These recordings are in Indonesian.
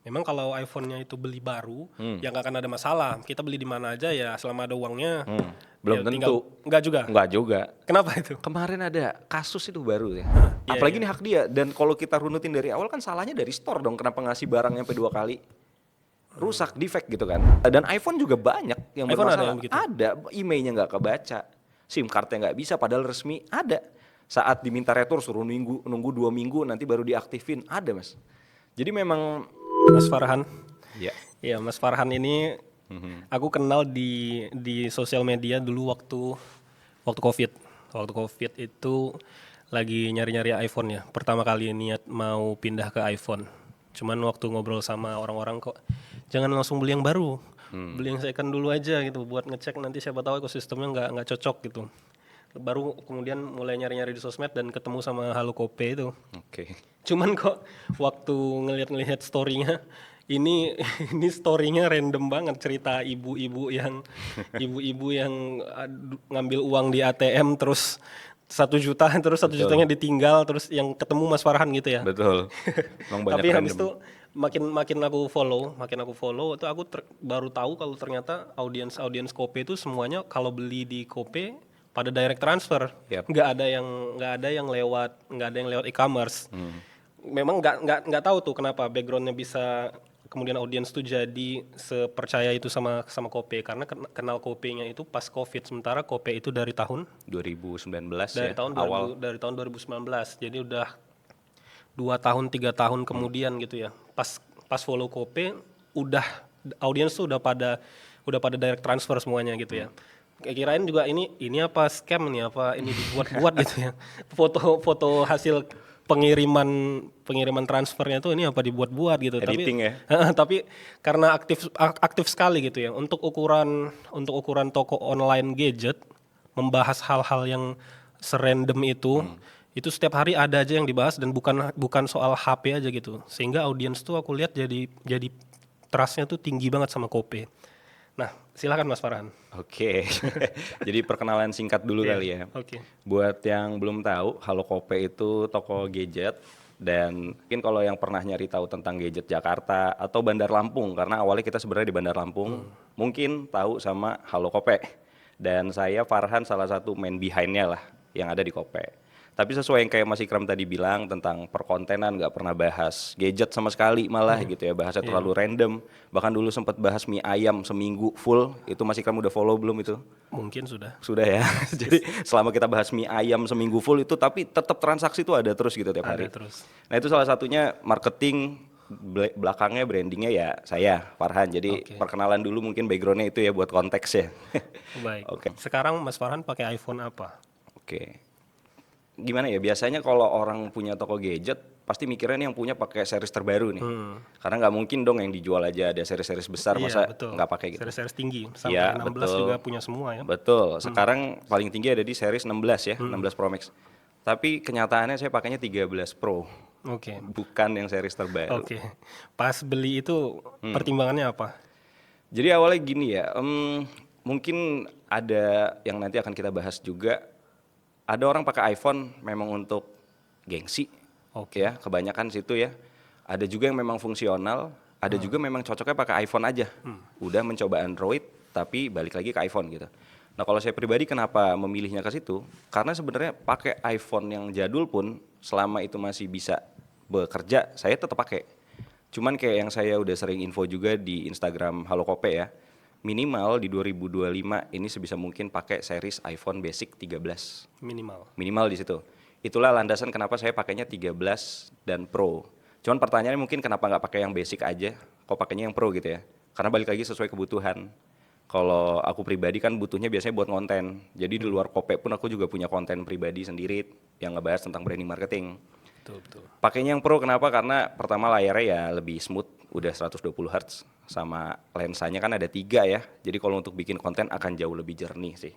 Memang kalau iPhone-nya itu beli baru, ya nggak akan ada masalah. Kita beli di mana aja ya selama ada uangnya. Belum Ya tinggal, tentu. nggak juga. Enggak juga. Kenapa itu? Kemarin ada kasus itu baru ya. Iya, Apalagi iya. ini hak dia. Dan kalau kita runutin dari awal kan salahnya dari store dong. Kenapa ngasih barang sampai 2 kali? Rusak, defect gitu kan. Dan iPhone juga banyak yang iPhone ada bermasalah. yang begitu? Ada, emailnya nggak kebaca. SIM cardnya nggak bisa, padahal resmi ada. Saat diminta retur suruh nunggu 2 minggu nanti baru diaktifin. Ada mas. Jadi memang Mas Farhan. ya. Ya, Mas Farhan ini aku kenal di sosial media dulu waktu COVID. Waktu COVID itu lagi nyari-nyari iPhone ya. Pertama kali niat mau pindah ke iPhone. Cuman waktu ngobrol sama orang-orang kok jangan langsung beli yang baru. Beli yang second dulu aja gitu buat ngecek nanti siapa tahu ekosistemnya nggak cocok gitu. Baru kemudian mulai nyari-nyari di sosmed dan ketemu sama Halo Kope itu. Oke. Cuman kok waktu ngelihat story-nya ini ini story-nya random banget, cerita ibu-ibu yang ngambil uang di ATM terus 1 juta terus 1 jutanya ditinggal terus yang ketemu Mas Farhan gitu ya. Betul. Emang banyak Tapi habis random. itu makin aku follow itu aku baru tahu kalau ternyata audiens Kope itu semuanya kalau beli di Kope pada direct transfer. Yap. Nggak ada yang lewat e-commerce. Memang nggak tahu tuh kenapa backgroundnya bisa kemudian audiens tuh jadi sepercaya itu sama Kope karena kenal Kope-nya itu pas COVID, sementara Kope itu dari tahun 2019 ya, awal. dari tahun 2019. Jadi udah 2 tahun 3 tahun kemudian gitu ya. Pas follow Kope udah audiens tuh udah pada direct transfer semuanya gitu ya. Kayak kirain juga ini apa scam nih, apa ini dibuat-buat gitu ya. Foto hasil pengiriman transfernya tuh ini apa dibuat-buat gitu. Editing ya. Tapi karena aktif sekali gitu ya. Untuk ukuran toko online gadget membahas hal-hal yang serandom itu setiap hari ada aja yang dibahas dan bukan soal HP aja gitu. Sehingga audiens tuh aku lihat jadi trustnya tuh tinggi banget sama Kope. Nah, silakan Mas Farhan. Oke. Jadi perkenalan singkat dulu Iya, kali ya. oke. Buat yang belum tahu, Halo Kope itu toko gadget dan mungkin kalau yang pernah nyari tahu tentang gadget Jakarta atau Bandar Lampung karena awalnya kita sebenarnya di Bandar Lampung, mungkin tahu sama Halo Kope. Dan saya Farhan salah satu main behind-nya lah yang ada di Kope. Tapi sesuai yang kayak Mas Ikram tadi bilang tentang perkontenan, nggak pernah bahas gadget sama sekali malah gitu ya, bahasnya terlalu random. Bahkan dulu sempat bahas mie ayam seminggu full, itu Mas Ikram udah follow belum itu? Mungkin sudah. Sudah ya. Jadi selama kita bahas mie ayam seminggu full itu, tapi tetap transaksi itu ada terus gitu tiap hari. Ada terus. Nah itu salah satunya marketing, belakangnya brandingnya ya saya Farhan. Jadi perkenalan dulu mungkin backgroundnya itu ya buat konteks ya. Baik. Oke. Sekarang Mas Farhan pakai iPhone apa? Oke. Gimana ya, biasanya kalau orang punya toko gadget pasti mikirnya nih yang punya pakai series terbaru nih. Karena nggak mungkin dong yang dijual aja ada series-series besar, masa betul. nggak pakai gitu. Series tinggi sampai Iya, 16 betul. juga punya semua ya. Betul. Sekarang paling tinggi ada di series 16 ya, 16 Pro Max. Tapi kenyataannya saya pakainya 13 Pro. Oke. Bukan yang series terbaru. Oke. Pas beli itu pertimbangannya apa? Jadi awalnya gini ya, mungkin ada yang nanti akan kita bahas juga. Ada orang pakai iPhone memang untuk gengsi, ya kebanyakan situ ya. Ada juga yang memang fungsional, ada juga memang cocoknya pakai iPhone aja. Udah mencoba Android, tapi balik lagi ke iPhone gitu. Nah kalau saya pribadi kenapa memilihnya ke situ? Karena sebenarnya pakai iPhone yang jadul pun selama itu masih bisa bekerja, saya tetap pakai. Cuman kayak yang saya udah sering info juga di Instagram Halo Kope ya, minimal di 2025 ini sebisa mungkin pakai series iPhone Basic 13. Minimal di situ. Itulah landasan kenapa saya pakainya 13 dan Pro. Cuman pertanyaannya mungkin kenapa nggak pakai yang Basic aja, kok pakainya yang Pro gitu ya? Karena balik lagi sesuai kebutuhan. Kalau aku pribadi kan butuhnya biasanya buat konten. Jadi di luar Kope pun aku juga punya konten pribadi sendiri yang ngebahas tentang branding marketing. Betul. Pakainya yang Pro kenapa? Karena pertama layarnya ya lebih smooth, udah 120 Hz sama lensanya kan ada 3 ya. Jadi kalau untuk bikin konten akan jauh lebih jernih sih.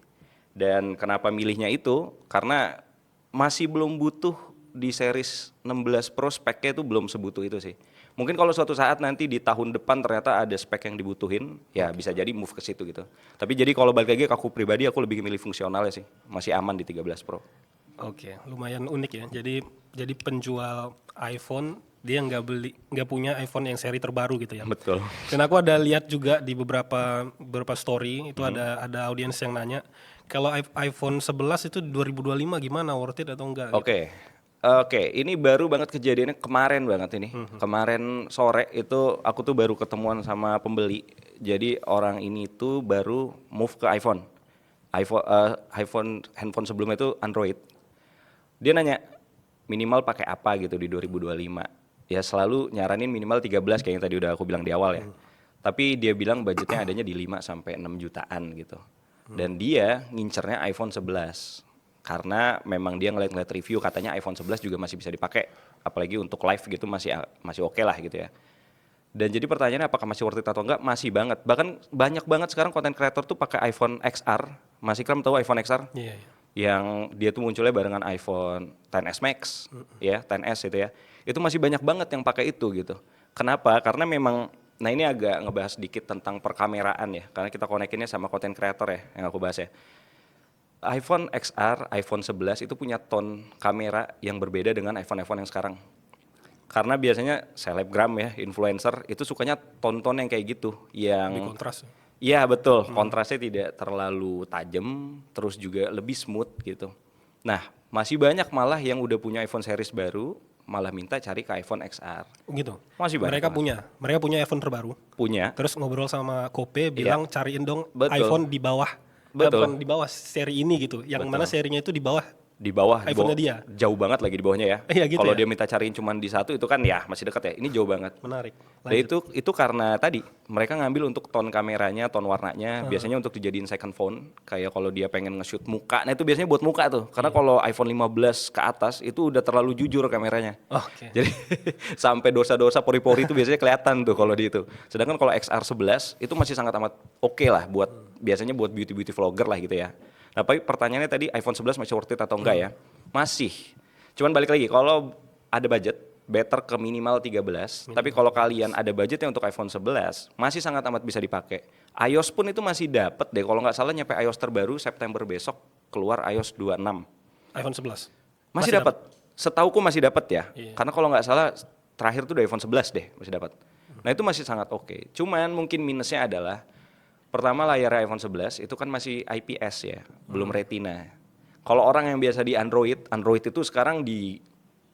Dan kenapa milihnya itu? Karena masih belum butuh di series 16 Pro speknya itu belum sebutuh itu sih. Mungkin kalau suatu saat nanti di tahun depan ternyata ada spek yang dibutuhin, ya bisa jadi move ke situ gitu. Tapi jadi kalau balik lagi ke aku pribadi, aku lebih milih fungsionalnya sih. Masih aman di 13 Pro. Oke, lumayan unik ya. Jadi penjual iPhone dia nggak punya iPhone yang seri terbaru gitu ya. Betul. Dan aku ada lihat juga di beberapa story itu ada audiens yang nanya kalau iPhone 11 itu 2025 gimana, worth it atau enggak gitu. Oke, ini baru banget kejadiannya kemarin banget ini. Kemarin sore itu aku tuh baru ketemuan sama pembeli. Jadi orang ini tuh baru move ke iPhone. Handphone sebelumnya itu Android. Dia nanya minimal pakai apa gitu di 2025. Ya selalu nyaranin minimal 13 kayak yang tadi udah aku bilang di awal ya. Tapi dia bilang budgetnya adanya di 5 sampai 6 jutaan gitu. Dan dia ngincernya iPhone 11. Karena memang dia ngeliat review katanya iPhone 11 juga masih bisa dipakai, apalagi untuk live gitu masih oke lah gitu ya. Dan jadi pertanyaannya apakah masih worth it atau enggak? Masih banget. Bahkan banyak banget sekarang konten kreator tuh pakai iPhone XR. Masih Ikram tahu iPhone XR? Iya. Yang dia tuh munculnya barengan iPhone XS Max, ya, XS itu ya. Itu masih banyak banget yang pakai itu gitu. Kenapa? Karena memang, nah ini agak ngebahas sedikit tentang perkameraan ya, karena kita konekinnya sama konten kreator ya, yang aku bahas ya. iPhone XR, iPhone 11 itu punya tone kamera yang berbeda dengan iPhone-iPhone yang sekarang. Karena biasanya selebgram ya, influencer itu sukanya tonton yang kayak gitu, yang Lebih kontras. iya betul, kontrasnya tidak terlalu tajam, terus juga lebih smooth gitu. Nah, masih banyak malah yang udah punya iPhone series baru, malah minta cari ke iPhone XR. Gitu. Masih banyak Mereka punya iPhone terbaru. Punya, Terus ngobrol sama Kope bilang cariin dong Betul. iPhone di bawah. Betul. Bukan di bawah seri ini gitu. Yang mana serinya itu di bawah di bawah iPhone-nya dia. jauh banget lagi di bawahnya ya. Iya, gitu Kalau ya. dia minta cariin cuman di satu itu kan ya masih dekat ya. Ini jauh banget. Menarik. Dan itu karena tadi mereka ngambil untuk tone kameranya, tone warnanya, biasanya untuk dijadiin second phone. Kayak kalau dia pengen nge-shoot muka, nah itu biasanya buat muka tuh. Karena kalau iPhone 15 ke atas itu udah terlalu jujur kameranya. Oke. Jadi sampai dosa-dosa pori-pori itu biasanya kelihatan tuh kalau di itu. Sedangkan kalau XR 11 itu masih sangat amat oke lah buat biasanya buat beauty vlogger lah gitu ya. Nah, tapi pertanyaannya tadi iPhone 11 masih worth it atau enggak ya? Masih. Cuman balik lagi kalau ada budget better ke minimal 13. Tapi kalau kalian ada budgetnya untuk iPhone 11 masih sangat amat bisa dipakai. iOS pun itu masih dapat deh kalau nggak salah nyampe iOS terbaru September besok keluar iOS 26. iPhone 11. Masih dapat. Setauku masih dapat ya. Iya. Karena kalau nggak salah terakhir tuh di iPhone 11 deh masih dapat. Nah, itu masih sangat oke. Cuman mungkin minusnya adalah pertama layar iPhone 11 itu kan masih IPS ya, belum Retina. Kalau orang yang biasa di Android itu sekarang di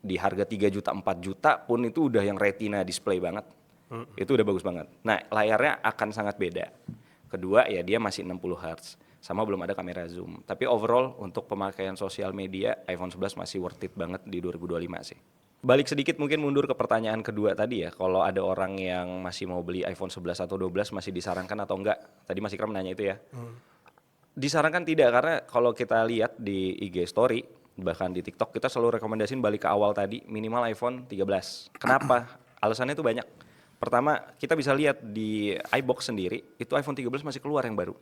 harga 3 juta, 4 juta pun itu udah yang Retina display banget. Itu udah bagus banget. Nah, layarnya akan sangat beda. Kedua ya dia masih 60 Hz. Sama belum ada kamera zoom. Tapi overall untuk pemakaian sosial media iPhone 11 masih worth it banget di 2025 sih. Balik sedikit mungkin mundur ke pertanyaan kedua tadi ya. Kalau ada orang yang masih mau beli iPhone 11 atau 12 masih disarankan atau enggak? Tadi Mas Ikram nanya itu ya. Disarankan tidak karena kalau kita lihat di IG story bahkan di TikTok kita selalu rekomendasiin balik ke awal tadi minimal iPhone 13. Kenapa? Alasannya itu banyak. Pertama, kita bisa lihat di iBox sendiri itu iPhone 13 masih keluar yang baru.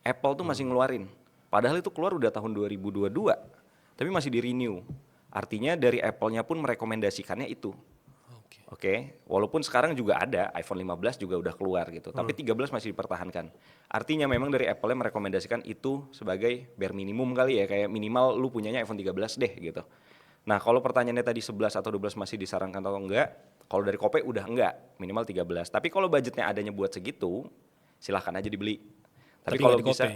Apple tuh masih ngeluarin. Padahal itu keluar udah tahun 2022. Tapi masih di-renew. Artinya dari Apple-nya pun merekomendasikannya itu. Oke, walaupun sekarang juga ada iPhone 15 juga udah keluar gitu, tapi 13 masih dipertahankan. Artinya memang dari Apple-nya merekomendasikan itu sebagai bare minimum kali ya, kayak minimal lu punyanya iPhone 13 deh gitu. Nah, kalau pertanyaannya tadi 11 atau 12 masih disarankan atau enggak? Kalau dari Kope udah enggak, minimal 13. Tapi kalau budgetnya adanya buat segitu, silahkan aja dibeli. Tapi kalau bisa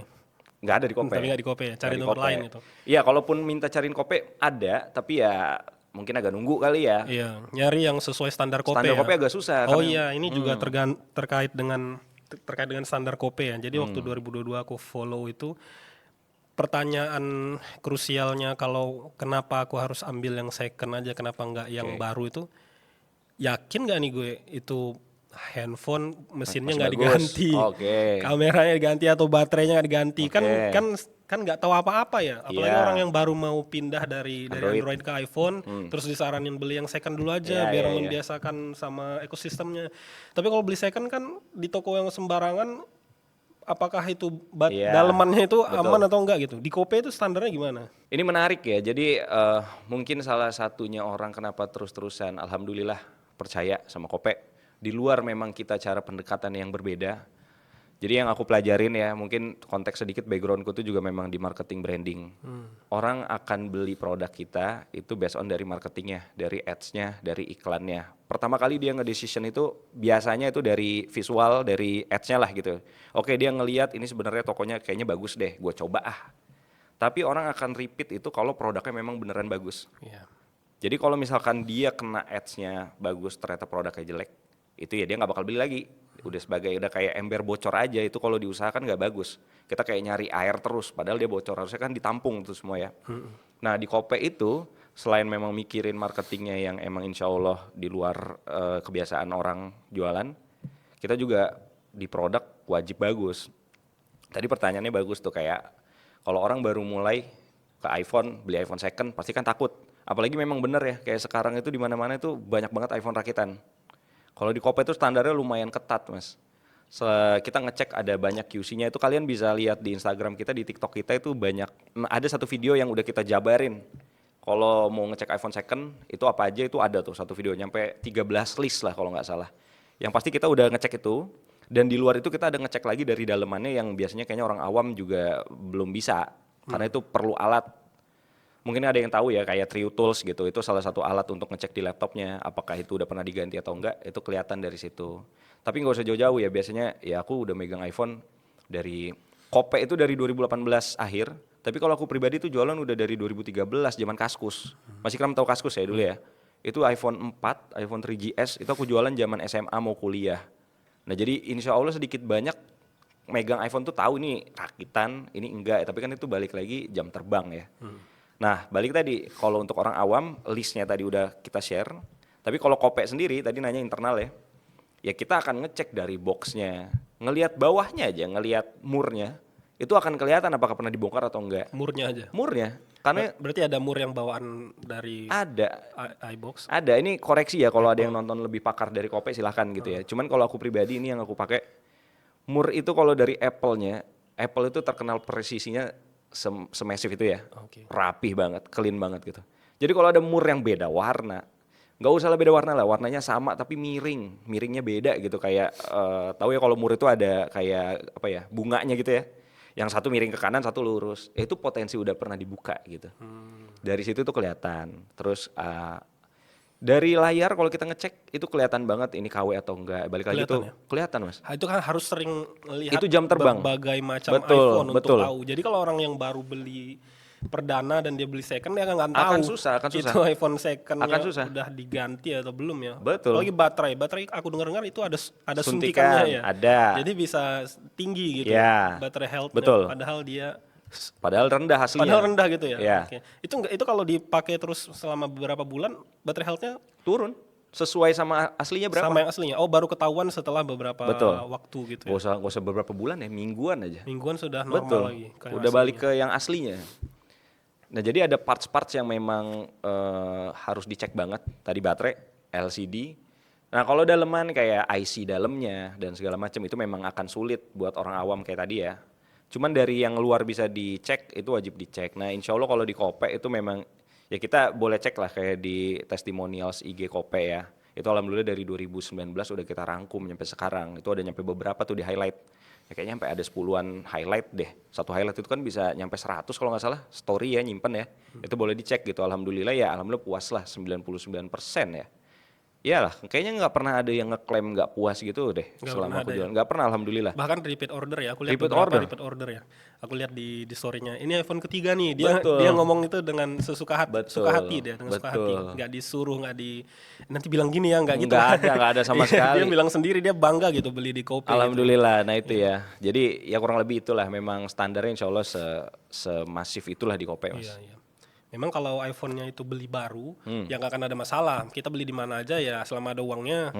nggak ada di Kope. Tapi nggak di Kope ya, cari nomor lain itu. Iya, kalaupun minta cariin Kope ada, tapi ya mungkin agak nunggu kali ya. Iya, nyari yang sesuai standar Kope. Standar Kope agak susah. Oh iya, ini juga terkait dengan standar Kope ya. Jadi waktu 2022 aku follow itu pertanyaan krusialnya kalau kenapa aku harus ambil yang second aja, kenapa nggak yang baru itu? Yakin nggak nih gue itu handphone mesinnya nggak diganti, kameranya diganti atau baterainya nggak diganti, kan nggak tahu apa-apa ya, apalagi orang yang baru mau pindah dari Android ke iPhone, terus disaranin beli yang second dulu aja biar membiasakan sama ekosistemnya. Tapi kalau beli second kan di toko yang sembarangan, apakah itu dalemannya itu aman atau enggak gitu? Di Kope itu standarnya gimana? Ini menarik ya, jadi mungkin salah satunya orang kenapa terus-terusan alhamdulillah percaya sama Kope. Di luar memang kita cara pendekatan yang berbeda. Jadi yang aku pelajarin ya, mungkin konteks sedikit backgroundku tuh juga memang di marketing branding. Orang akan beli produk kita itu based on dari marketingnya, dari ads-nya, dari iklannya. Pertama kali dia nge-decision itu biasanya itu dari visual, dari ads-nya lah gitu. Oke, dia ngelihat ini sebenarnya tokonya kayaknya bagus deh, gue coba ah. Tapi orang akan repeat itu kalau produknya memang beneran bagus. Iya. Jadi kalau misalkan dia kena ads-nya bagus, ternyata produknya jelek, itu ya dia nggak bakal beli lagi. Udah kayak ember bocor aja, itu kalau diusahakan nggak bagus. Kita kayak nyari air terus, padahal dia bocor, harusnya kan ditampung itu semua ya. Nah di Kope itu, selain memang mikirin marketingnya yang emang insya Allah di luar kebiasaan orang jualan, kita juga di produk wajib bagus. Tadi pertanyaannya bagus tuh, kayak kalau orang baru mulai ke iPhone, beli iPhone second, pasti kan takut. Apalagi memang bener ya, kayak sekarang itu di mana-mana itu banyak banget iPhone rakitan. Kalau di Kope itu standarnya lumayan ketat, Mas. Kita ngecek ada banyak QC-nya, itu kalian bisa lihat di Instagram kita, di TikTok kita itu banyak. Ada satu video yang udah kita jabarin. Kalau mau ngecek iPhone second, itu apa aja itu ada tuh satu video, nyampe 13 list lah kalau nggak salah. Yang pasti kita udah ngecek itu, dan di luar itu kita ada ngecek lagi dari dalemannya yang biasanya kayaknya orang awam juga belum bisa. Karena itu perlu alat. Mungkin ada yang tahu ya kayak Trio Tools gitu, itu salah satu alat untuk ngecek di laptopnya apakah itu udah pernah diganti atau enggak, itu kelihatan dari situ. Tapi nggak usah jauh-jauh ya, biasanya ya aku udah megang iPhone dari Kope itu dari 2018 akhir, tapi kalau aku pribadi tuh jualan udah dari 2013 zaman Kaskus. Masih Kram tahu Kaskus ya dulu ya? Itu iPhone 4, iPhone 3GS, itu aku jualan zaman SMA mau kuliah. Nah jadi insya Allah sedikit banyak megang iPhone tuh tahu ini rakitan, ini enggak, tapi kan itu balik lagi jam terbang ya. Nah balik tadi, kalau untuk orang awam listnya tadi udah kita share, tapi kalau Kope sendiri tadi nanya internal ya kita akan ngecek dari boxnya, ngelihat bawahnya aja, ngelihat murnya, itu akan kelihatan apakah pernah dibongkar atau enggak. Murnya aja. Murnya, karena Berarti ada mur yang bawaan dari ada. iBox. Ada, ini koreksi ya kalau ada yang nonton lebih pakar dari Kope silahkan gitu ya. Cuman kalau aku pribadi ini yang aku pakai, mur itu kalau dari Apple-nya, Apple itu terkenal presisinya semasif itu ya. Oke. Rapih banget, clean banget gitu. Jadi kalau ada mur yang beda warna, nggak usah lah beda warna lah, warnanya sama tapi miringnya beda gitu, kayak tahu ya kalau mur itu ada kayak apa ya, bunganya gitu ya. Yang satu miring ke kanan, satu lurus. Itu potensi udah pernah dibuka gitu. Dari situ tuh kelihatan. Terus dari layar kalau kita ngecek itu kelihatan banget ini KW atau enggak. Balik lagi Kelihatan tuh ya? kelihatan, Mas. Itu kan harus sering lihat Itu jam terbang. berbagai macam Betul, iPhone betul. untuk tahu. Jadi kalau orang yang baru beli perdana dan dia beli second, dia nggak tahu Akan susah. itu iPhone secondnya Akan susah. udah diganti atau belum ya. Betul. Apalagi baterai aku dengar itu ada Suntikan, suntikannya ya. ada. Jadi bisa tinggi gitu. Ya, Baterai health. betul. Padahal Padahal rendah padahal aslinya. rendah gitu ya. Iya. Oke. Itu kalau dipakai terus selama beberapa bulan, baterai health-nya Turun. Sesuai sama aslinya berapa? sama yang aslinya. Oh, baru ketahuan setelah beberapa Betul. waktu gitu ya. Gak usah beberapa bulan ya, mingguan aja. Mingguan sudah normal Betul. lagi. kayak Udah balik aslinya. ke yang aslinya. Nah jadi ada parts-parts yang memang harus dicek banget. Tadi baterai, LCD. Nah kalau daleman kayak IC dalamnya dan segala macam itu memang akan sulit buat orang awam kayak tadi ya. Cuman dari yang luar bisa dicek itu wajib dicek. Nah insya Allah kalau di Kope itu memang ya kita boleh cek lah kayak di testimonials IG Kope ya. Itu alhamdulillah dari 2019 udah kita rangkum nyampe sekarang. Itu ada nyampe beberapa tuh di highlight. Ya kayaknya sampai ada 10-an highlight deh. Satu highlight itu kan bisa nyampe 100 kalau nggak salah. Story ya nyimpen ya. Itu boleh dicek gitu. Alhamdulillah ya, alhamdulillah puas lah 99% ya. Iyalah, kayaknya nggak pernah ada yang ngeklaim nggak puas gitu deh Nggak selama pernah aku ada jualan. Nggak pernah alhamdulillah. Bahkan repeat order ya, aku lihat Repeat beberapa order. repeat order ya. Aku lihat di story-nya. Ini iPhone ketiga nih. Betul. Dia ngomong itu dengan sesuka hati, Betul, suka hati dia dengan suka hati. betul. Nggak disuruh, nanti bilang gini ya, nggak gitu. Nggak ada sama sekali. Dia bilang sendiri dia bangga gitu beli di Kopi. Alhamdulillah, nah itu ya. Jadi ya kurang lebih itulah memang standarnya insya Allah semasif itulah di Kope Mas. Iya, iya. Memang kalau iPhone-nya itu beli baru, ya nggak akan ada masalah. Kita beli di mana aja ya, selama ada uangnya.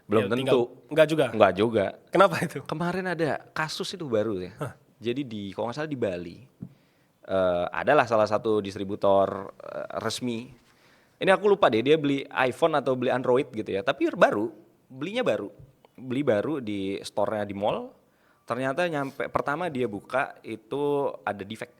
Belum ya tentu. Nggak juga. Enggak juga. Kenapa itu? Kemarin ada kasus itu baru ya. Jadi kalau nggak salah di Bali, adalah salah satu distributor resmi. Ini aku lupa deh dia beli iPhone atau beli Android gitu ya. Tapi belinya baru. Beli baru di store-nya di mall. Ternyata nyampe pertama dia buka itu ada defect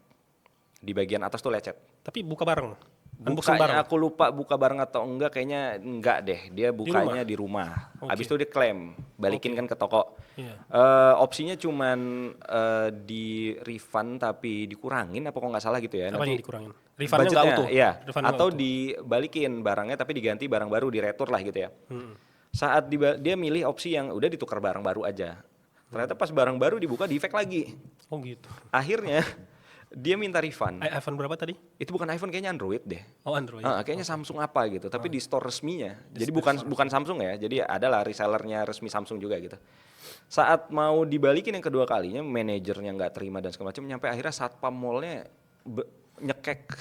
di bagian atas tuh lecet. Tapi buka bareng. Unboxing Bukanya bareng? aku lupa buka bareng atau enggak, kayaknya enggak deh. Dia bukanya di rumah. Habis itu dia klaim, balikin kan ke toko. Iya. Opsinya cuman di refund tapi dikurangin apa kok nggak salah gitu ya. Apa yang Nanti dikurangin? Refundnya nggak budgetnya, utuh? iya. Refundnya nggak Atau utuh? dibalikin barangnya tapi diganti barang baru, diretur lah gitu ya. Hmm. Saat dia milih opsi yang udah ditukar barang baru aja. Ternyata pas barang baru dibuka defect lagi. Oh gitu. Akhirnya dia minta refund. iPhone berapa tadi? Itu bukan iPhone, kayaknya Android deh. Oh Android. Kayaknya Samsung apa gitu, tapi di store resminya. Jadi bukan Samsung ya, jadi adalah resellernya resmi Samsung juga gitu. Saat mau dibalikin yang kedua kalinya, manajernya nggak terima dan segala macam, nyampe akhirnya satpam mallnya nyekek.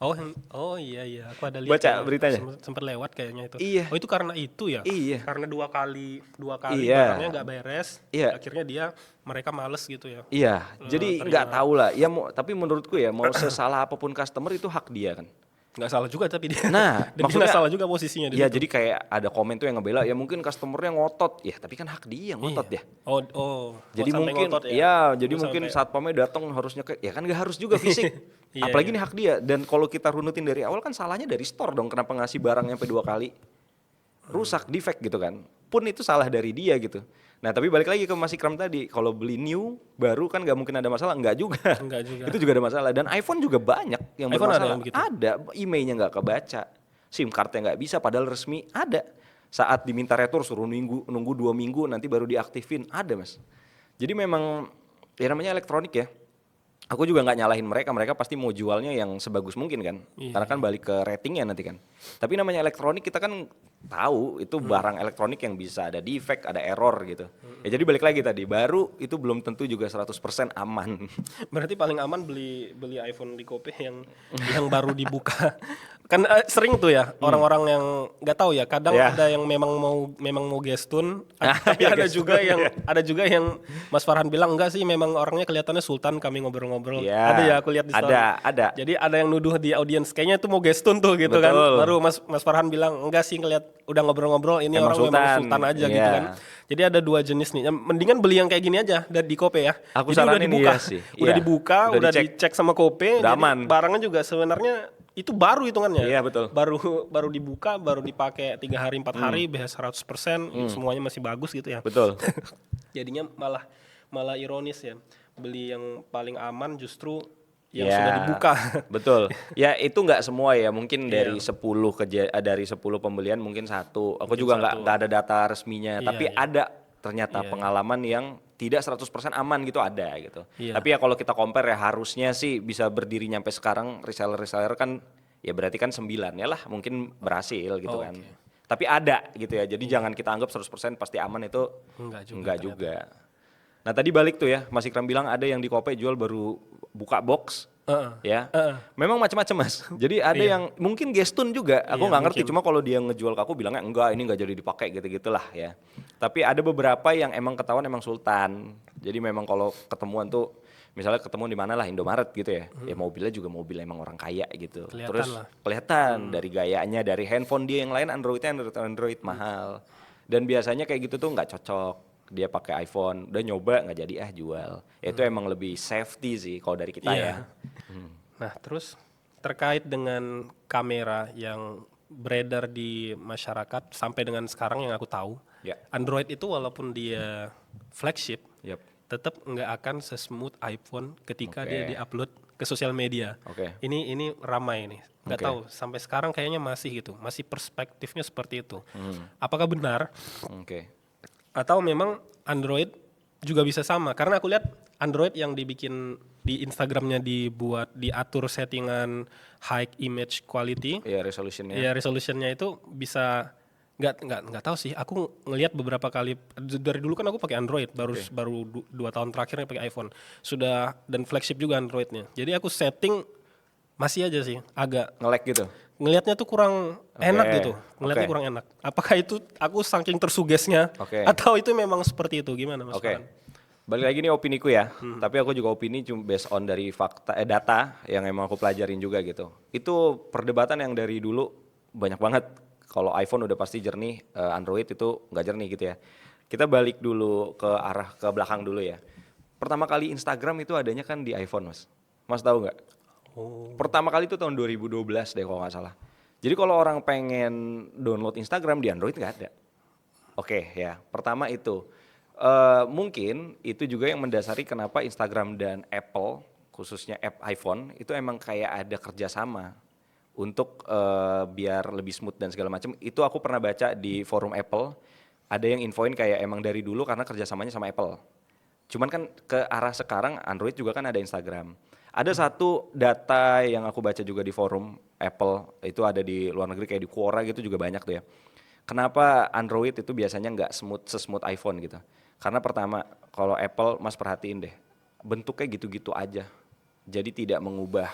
Oh iya, aku ada lihat. Baca beritanya? Sempat lewat kayaknya itu. Iya. Oh itu karena itu ya? Iya. Karena dua kali Iya. barangnya nggak beres. Iya. Akhirnya mereka males gitu ya. Iya, jadi terima. nggak tahu lah. Ya tapi menurutku ya mau sesalah apapun customer itu hak dia kan. Nggak salah juga tapi dia. Nah, Dan dia nggak salah juga posisinya di Iya, situ. jadi kayak ada komen tuh yang ngebela, ya mungkin customernya ngotot. Ya, tapi kan hak dia ngotot Iya. ya. Oh. Jadi sampai mungkin ngotot jadi Oh, mungkin sampai- satpamnya datang harusnya ya kan nggak harus juga fisik. Iya, Apalagi iya. ini hak dia. Dan kalau kita runutin dari awal kan salahnya dari store dong, kenapa ngasih barang sampai 2 kali. Rusak, defect gitu kan. Pun itu salah dari dia gitu. Nah, tapi balik lagi ke Mas Ikram tadi, kalau beli new baru kan nggak mungkin ada masalah, nggak juga. Enggak juga. Itu juga ada masalah. Dan iPhone juga banyak yang iPhone ada bermasalah. yang begitu? Ada, emailnya nggak kebaca, SIM cardnya nggak bisa, padahal resmi ada. Saat diminta retur suruh nunggu 2 minggu nanti baru diaktifin, ada mas. Jadi memang ya namanya elektronik ya. Aku juga nggak nyalahin mereka pasti mau jualnya yang sebagus mungkin kan. Iya, Karena kan balik ke ratingnya nanti kan. Tapi namanya elektronik kita kan tahu itu barang elektronik yang bisa ada defect, ada error gitu. Ya jadi balik lagi tadi, baru itu belum tentu juga 100% aman. Berarti paling aman beli iPhone di Kope yang baru dibuka. Kan sering tuh ya orang-orang yang nggak tahu ya, kadang Ya. ada yang memang mau gestun, tapi Ya, ada gestun, juga yang Mas Farhan bilang enggak sih, memang orangnya kelihatannya sultan, kami ngobrol-ngobrol. Ya, Ada ya, aku lihat di story. ada. Jadi ada yang nuduh di audiens kayaknya itu mau gestun tuh gitu kan. Betul. Baru Mas Farhan bilang enggak sih, ngelihat udah ngobrol-ngobrol ini Emang orang memang sultan. sultan aja gitu Iya. kan. Jadi ada 2 jenis nih. Mendingan beli yang kayak gini aja dari di Kope ya. Aku Jadi udah saranin dibuka, iya sih. udah Iya. dibuka, udah dicek sama Kope, Udah jadi aman. barangnya juga sebenarnya itu baru hitungannya. Iya, betul. Baru dibuka, baru dipakai 3 hari 4 hari, BH 100%, semuanya masih bagus gitu ya. Betul. Jadinya malah ironis ya. Beli yang paling aman justru yang Ya, sudah dibuka. Betul. Ya itu nggak semua ya, mungkin Iya. dari 10 pembelian mungkin 1. Aku juga nggak ada data resminya, Iya, tapi iya. ada ternyata Iya, pengalaman yang tidak 100% aman gitu ada gitu. Iya. Tapi ya kalau kita compare ya harusnya sih bisa berdiri nyampe sekarang, reseller kan ya berarti kan 9 ya lah mungkin berhasil gitu kan. Oke. Tapi ada gitu ya. Jadi jangan kita anggap 100% pasti aman, itu Enggak juga enggak ternyata. juga. Nah, tadi balik tuh ya, Mas Ikram bilang ada yang di Kope jual baru buka box. Ya, memang macam-macam mas. Jadi ada yang mungkin gestun juga. Aku Iya, nggak ngerti. mungkin. Cuma kalau dia ngejual ke aku bilangnya enggak, ini nggak jadi dipakai gitu-gitulah ya. Tapi ada beberapa yang emang ketahuan emang sultan. Jadi memang kalau ketemuan tuh, misalnya ketemu di mana lah Indomaret gitu ya. Ya mobilnya juga mobil emang orang kaya gitu. Kelihatan Terus lah. kelihatan dari gayanya, dari handphone dia yang lain Android mahal. Dan biasanya kayak gitu tuh nggak cocok. Dia pakai iPhone, udah nyoba nggak jadi jual. Ya, itu emang lebih safety sih kalau dari kita Iya. ya. Nah, terus terkait dengan kamera yang beredar di masyarakat sampai dengan sekarang yang aku tahu, Ya. Android itu walaupun dia flagship, Yap. tetap nggak akan sesmooth iPhone ketika Oke. dia diupload ke sosial media. Oke. Ini ramai nih. Nggak Oke. tahu sampai sekarang kayaknya masih gitu, masih perspektifnya seperti itu. Apakah benar? Oke. Atau memang Android juga bisa sama? Karena aku lihat Android yang dibikin di Instagramnya diatur settingan high image quality, Ya resolutionnya. ya resolutionnya itu bisa nggak tahu sih. Aku ngelihat beberapa kali dari dulu kan aku pakai Android, baru 2 tahun terakhir pakai iPhone. Sudah dan flagship juga Androidnya. Jadi aku setting masih aja sih agak Nge-lag gitu. ngelihatnya tuh kurang enak gitu, ngelihatnya Oke. kurang enak. Apakah itu aku saking tersugesnya, Oke. atau itu memang seperti itu, gimana Mas Oke. Farhan? Balik lagi nih opiniku ya. Tapi aku juga opini cuma based on dari data yang emang aku pelajarin juga gitu. Itu perdebatan yang dari dulu banyak banget. Kalau iPhone udah pasti jernih, Android itu nggak jernih gitu ya. Kita balik dulu ke arah ke belakang dulu ya. Pertama kali Instagram itu adanya kan di iPhone mas. Mas tahu nggak? Pertama kali itu tahun 2012 deh kalau nggak salah. Jadi kalau orang pengen download Instagram di Android nggak ada. Oke ya, pertama itu. Mungkin itu juga yang mendasari kenapa Instagram dan Apple, khususnya app iPhone, itu emang kayak ada kerjasama untuk biar lebih smooth dan segala macam. Itu aku pernah baca di forum Apple, ada yang infoin kayak emang dari dulu karena kerjasamanya sama Apple. Cuman kan ke arah sekarang Android juga kan ada Instagram. Ada satu data yang aku baca juga di forum Apple, itu ada di luar negeri kayak di Quora gitu juga banyak tuh ya. Kenapa Android itu biasanya nggak sesmooth iPhone gitu? Karena pertama, kalau Apple Mas perhatiin deh, bentuknya gitu-gitu aja. Jadi tidak mengubah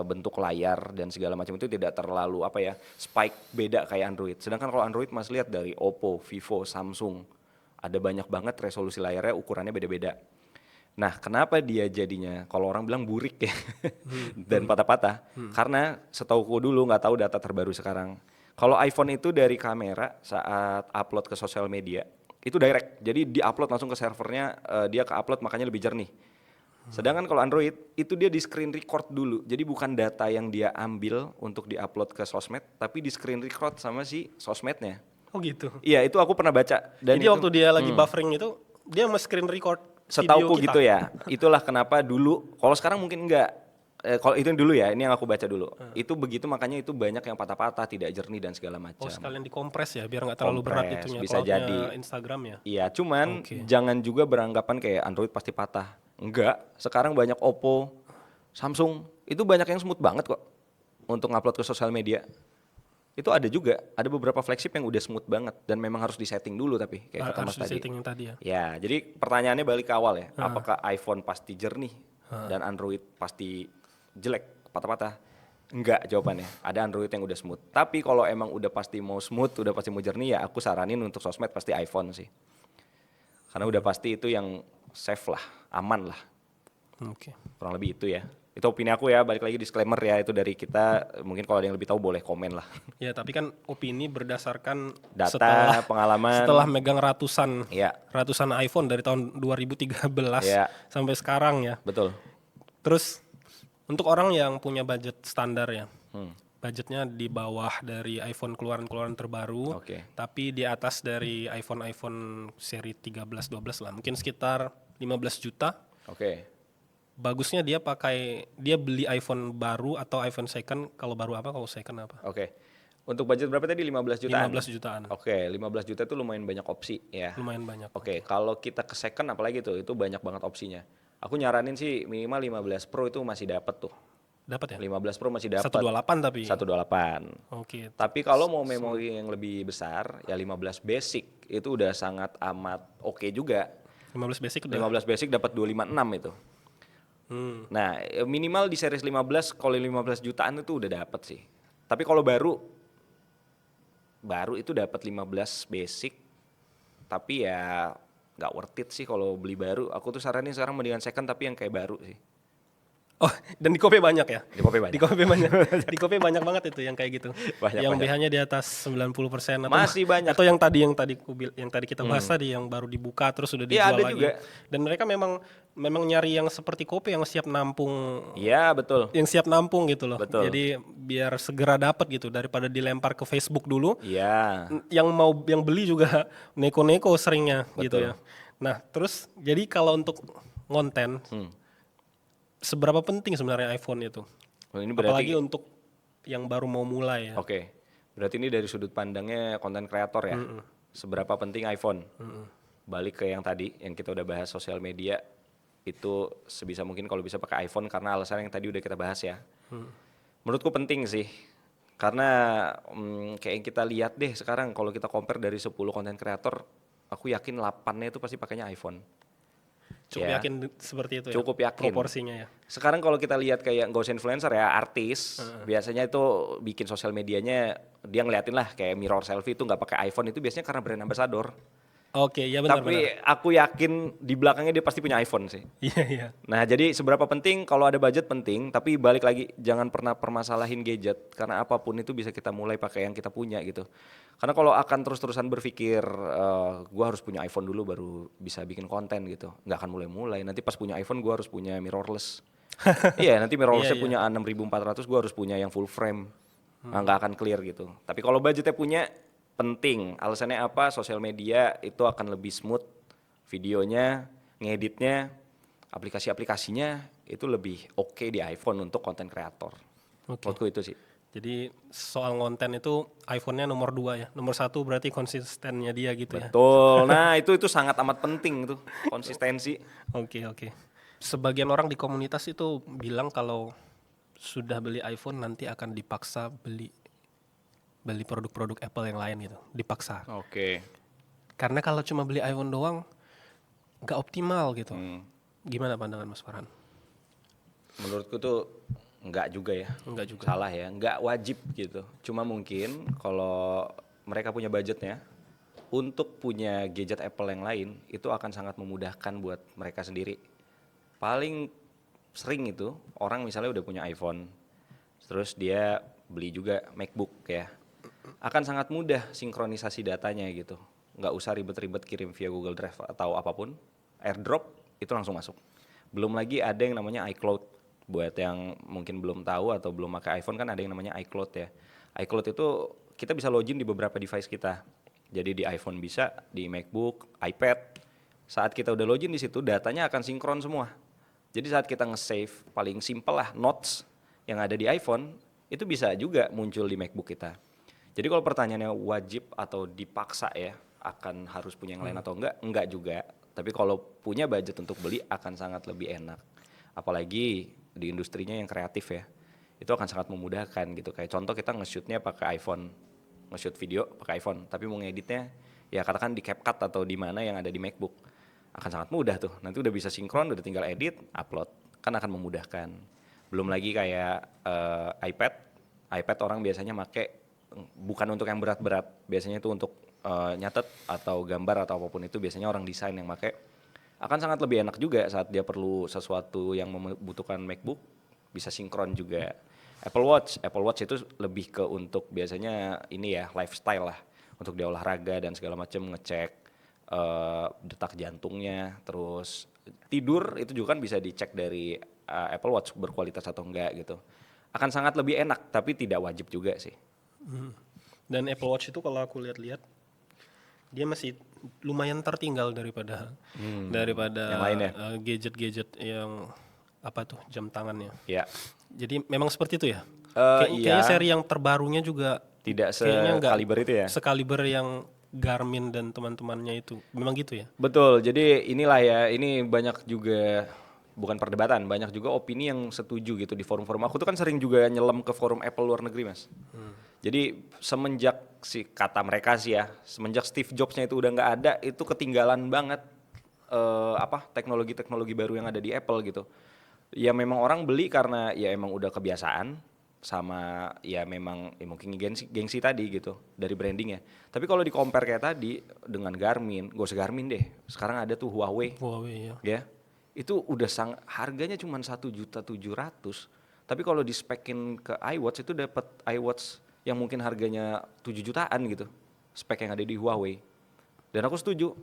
bentuk layar dan segala macam itu tidak terlalu apa ya, spike beda kayak Android. Sedangkan kalau Android Mas lihat dari Oppo, Vivo, Samsung, ada banyak banget resolusi layarnya ukurannya beda-beda. Nah, kenapa dia jadinya kalau orang bilang burik ya dan patah-patah? Karena setahuku dulu, nggak tahu data terbaru sekarang. Kalau iPhone itu dari kamera saat upload ke sosial media itu direct, jadi di-upload langsung ke servernya, dia ke-upload makanya lebih jernih. Sedangkan kalau Android itu dia di screen record dulu, jadi bukan data yang dia ambil untuk di-upload ke sosmed, tapi di screen record sama si sosmednya. Oh gitu. Iya, itu aku pernah baca. Dan Jadi itu, waktu dia lagi buffering itu, dia screen record video setauku kita. gitu ya. Itulah kenapa dulu, kalau sekarang mungkin enggak. Kalau itu dulu ya, ini yang aku baca dulu. Itu begitu makanya itu banyak yang patah-patah, tidak jernih dan segala macam. Oh sekalian dikompres ya, biar nggak terlalu berat Kompres, itunya bisa cloudnya jadi. Instagram ya. Iya, cuman Oke. jangan juga beranggapan kayak Android pasti patah. Enggak, sekarang banyak Oppo, Samsung, itu banyak yang smooth banget kok untuk ngupload ke sosial media. Itu ada juga, ada beberapa flagship yang udah smooth banget dan memang harus disetting dulu tapi kayak kata Harus Mas tadi. disetting yang tadi ya. Ya, jadi pertanyaannya balik ke awal ya, apakah iPhone pasti jernih dan Android pasti jelek, patah-patah? Enggak jawabannya, ada Android yang udah smooth. Tapi kalau emang udah pasti mau smooth, udah pasti mau jernih ya aku saranin untuk sosmed pasti iPhone sih. Karena udah pasti itu yang safe lah, aman lah, Oke. kurang lebih itu ya. Itu opini aku ya, balik lagi disclaimer ya, itu dari kita, mungkin kalau ada yang lebih tahu boleh komen lah. Ya tapi kan opini berdasarkan Data, pengalaman. setelah megang ratusan Iya. iPhone dari tahun 2013 Iya. sampai sekarang ya. Betul. Terus untuk orang yang punya budget standar ya, budgetnya di bawah dari iPhone keluaran terbaru, Oke. tapi di atas dari iPhone seri 13, 12 lah, mungkin sekitar 15 juta. Oke. Bagusnya dia beli iPhone baru atau iPhone second. Kalau baru apa, kalau second apa? Oke. Untuk budget berapa tadi? 15 jutaan? 15 jutaan. Oke, 15 juta itu lumayan banyak opsi ya. Lumayan banyak. Oke, kalau kita ke second apalagi tuh, itu banyak banget opsinya. Aku nyaranin sih minimal 15 Pro itu masih dapat tuh. Dapat ya? 15 Pro masih dapat. 128 tapi. 128. Oke. Tapi kalau mau memori yang lebih besar, ya 15 basic itu udah sangat amat oke juga. 15 basic udah. 15 basic dapat 256 itu. Nah, minimal di series 15 kalau 15 jutaan itu udah dapat sih. Tapi kalau baru itu dapat 15 basic. Tapi ya nggak worth it sih kalau beli baru. Aku tuh saranin sekarang mendingan second tapi yang kayak baru sih. Oh, dan di Kope banyak ya? Di Kope banyak. Di Kope banyak. Di Kope banyak banget itu yang kayak gitu. Yang BH-nya di atas 90% atau masih banyak. Atau yang tadi kita bahas tadi yang baru dibuka terus sudah dijual ada lagi. juga. Dan mereka memang nyari yang seperti Kope yang siap nampung. Iya, betul. Yang siap nampung gitu loh. Betul. Jadi biar segera dapat gitu daripada dilempar ke Facebook dulu. Iya. Yang beli juga neko-neko seringnya gitu ya. Nah, terus jadi kalau untuk konten seberapa penting sebenarnya iPhone itu? Ini berarti, apalagi untuk yang baru mau mulai ya. Oke, berarti ini dari sudut pandangnya konten kreator ya. Seberapa penting iPhone? Balik ke yang tadi, yang kita udah bahas sosial media, itu sebisa mungkin kalau bisa pakai iPhone karena alasan yang tadi udah kita bahas ya. Menurutku penting sih, karena kayak yang kita lihat deh sekarang kalau kita compare dari 10 konten kreator, aku yakin 8-nya itu pasti pakainya iPhone. Cukup Ya. yakin seperti itu Cukup ya? yakin. Proporsinya ya? Sekarang kalau kita lihat kayak nggak usah influencer ya, artis, biasanya itu bikin sosial medianya, dia ngeliatin lah kayak mirror selfie itu nggak pakai iPhone itu biasanya karena brand ambassador. Oke, ya benar. Tapi aku yakin di belakangnya dia pasti punya iPhone sih. Iya, iya. Nah jadi seberapa penting, kalau ada budget penting, tapi balik lagi jangan pernah permasalahin gadget, karena apapun itu bisa kita mulai pakai yang kita punya gitu. Karena kalau akan terus-terusan berpikir, gue harus punya iPhone dulu baru bisa bikin konten gitu, nggak akan mulai-mulai. Nanti pas punya iPhone gue harus punya mirrorless. Iya, nanti mirrorless-nya Iya, iya. punya A6400, gue harus punya yang full frame. Nah, nggak akan clear gitu. Tapi kalau budgetnya punya, penting. Alasannya apa? Sosial media itu akan lebih smooth. Videonya, ngeditnya, aplikasi-aplikasinya itu lebih oke di iPhone untuk konten kreator. Oke. Menurutku itu sih. Jadi soal konten itu iPhone-nya nomor 2 ya. Nomor 1 berarti konsistennya dia gitu ya. Betul. Nah, itu sangat amat penting tuh, konsistensi. Oke, oke. Sebagian orang di komunitas itu bilang kalau sudah beli iPhone nanti akan dipaksa beli beli produk-produk Apple yang lain gitu, dipaksa. Oke. Karena kalau cuma beli iPhone doang nggak optimal gitu. Hmm. Gimana pandangan Mas Farhan? Menurutku tuh enggak juga ya. Enggak juga. Salah ya, enggak wajib gitu. Cuma mungkin kalau mereka punya budgetnya untuk punya gadget Apple yang lain itu akan sangat memudahkan buat mereka sendiri. Paling sering itu orang misalnya udah punya iPhone, terus dia beli juga MacBook ya, akan sangat mudah sinkronisasi datanya gitu. Nggak usah ribet-ribet kirim via Google Drive atau apapun, AirDrop itu langsung masuk. Belum lagi ada yang namanya iCloud. Buat yang mungkin belum tahu atau belum pakai iPhone kan ada yang namanya iCloud ya. iCloud itu kita bisa login di beberapa device kita. Jadi di iPhone bisa, di MacBook, iPad. Saat kita udah login di situ, datanya akan sinkron semua. Jadi saat kita nge-save, paling simple lah, notes yang ada di iPhone, itu bisa juga muncul di MacBook kita. Jadi kalau pertanyaannya wajib atau dipaksa ya, akan harus punya yang lain atau enggak juga. Tapi kalau punya budget untuk beli akan sangat lebih enak. Apalagi di industrinya yang kreatif ya, itu akan sangat memudahkan gitu. Kayak contoh kita nge-shootnya pakai iPhone, nge-shoot video pakai iPhone, tapi mau ngeditnya ya katakan di CapCut atau di mana yang ada di MacBook, akan sangat mudah tuh. Nanti udah bisa sinkron, udah tinggal edit, upload, kan akan memudahkan. Belum lagi kayak iPad orang biasanya make bukan untuk yang berat-berat, biasanya itu untuk nyatet atau gambar atau apapun itu biasanya orang desain yang make. Akan sangat lebih enak juga saat dia perlu sesuatu yang membutuhkan MacBook, bisa sinkron juga. Apple Watch itu lebih ke untuk biasanya ini ya lifestyle lah, untuk dia olahraga dan segala macam, ngecek detak jantungnya, terus tidur itu juga kan bisa dicek dari Apple Watch berkualitas atau enggak gitu. Akan sangat lebih enak tapi tidak wajib juga sih. Dan Apple Watch itu kalau aku lihat-lihat dia masih lumayan tertinggal daripada Yang lainnya. gadget-gadget yang apa tuh jam tangannya. Ya. Jadi memang seperti itu ya. Iya. Kayaknya seri yang terbarunya juga Tidak kayaknya nggak sekaliber itu ya. sekaliber yang Garmin dan teman-temannya itu. Memang gitu ya. Betul, jadi inilah ya, ini banyak juga, bukan perdebatan, banyak juga opini yang setuju gitu di forum-forum. Aku tuh kan sering juga nyelam ke forum Apple luar negeri mas. Jadi semenjak kata mereka sih ya, semenjak Steve Jobs-nya itu udah nggak ada, itu ketinggalan banget teknologi-teknologi baru yang ada di Apple gitu. Ya memang orang beli karena ya emang udah kebiasaan, sama ya memang ya mungkin gengsi tadi gitu dari brandingnya. Tapi kalau di compare kayak tadi dengan Garmin, gak usah Garmin deh. Sekarang ada tuh Huawei, Huawei ya. ya itu udah harganya cuma 1.700.000. Tapi kalau dispekin ke iWatch itu dapat iWatch yang mungkin harganya 7 jutaan gitu. Spek yang ada di Huawei. Dan aku setuju.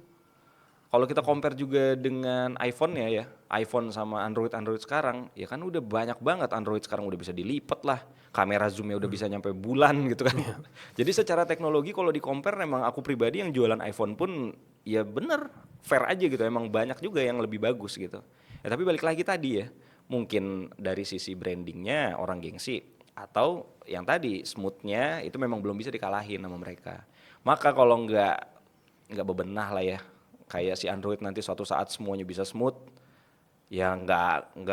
Kalau kita compare juga dengan iPhone-nya ya, iPhone sama Android sekarang, ya kan udah banyak banget. Android sekarang udah bisa dilipat lah, kamera zoom-nya udah bisa nyampe bulan gitu kan. Jadi secara teknologi kalau di compare emang aku pribadi yang jualan iPhone pun ya bener, fair aja gitu, emang banyak juga yang lebih bagus gitu. Ya tapi balik lagi tadi ya, mungkin dari sisi brandingnya orang gengsi, atau yang tadi smoothnya itu memang belum bisa dikalahin sama mereka. Maka kalau nggak bebenah lah ya, kayak si Android nanti suatu saat semuanya bisa smooth, ya nggak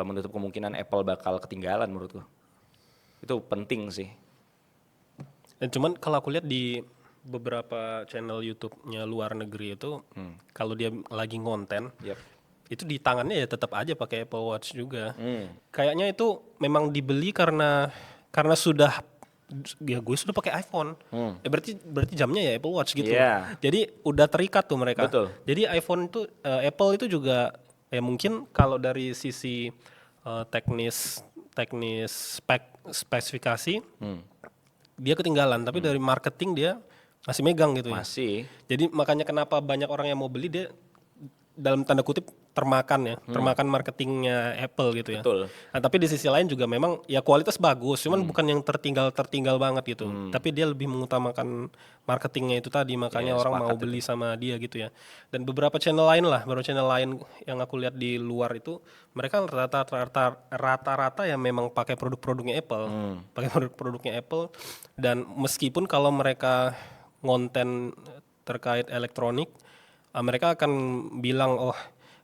menutup kemungkinan Apple bakal ketinggalan menurutku. Itu penting sih. Dan cuman kalau aku lihat di beberapa channel YouTube-nya luar negeri itu, kalau dia lagi ngonten, Yep. itu di tangannya ya tetap aja pakai Apple Watch juga. Kayaknya itu memang dibeli karena sudah ya gue sudah pakai iPhone. Berarti jamnya ya Apple Watch gitu. Yeah. Jadi udah terikat tuh mereka. Betul. Jadi iPhone itu Apple itu juga ya mungkin kalau dari sisi teknis spesifikasi dia ketinggalan, tapi dari marketing dia masih megang gitu ya. Masih. Jadi makanya kenapa banyak orang yang mau beli, dia dalam tanda kutip termakan ya, termakan marketingnya Apple gitu ya. Betul. Nah, tapi di sisi lain juga memang ya kualitas bagus, cuman bukan yang tertinggal banget gitu. Tapi dia lebih mengutamakan marketingnya itu tadi, makanya Ya, orang mau sepakat beli sama dia gitu ya. Dan beberapa channel lain lah, beberapa channel lain yang aku lihat di luar itu mereka rata-rata ya memang pakai produk-produknya Apple, pakai produk-produknya Apple. Dan meskipun kalau mereka ngonten terkait elektronik, mereka akan bilang oh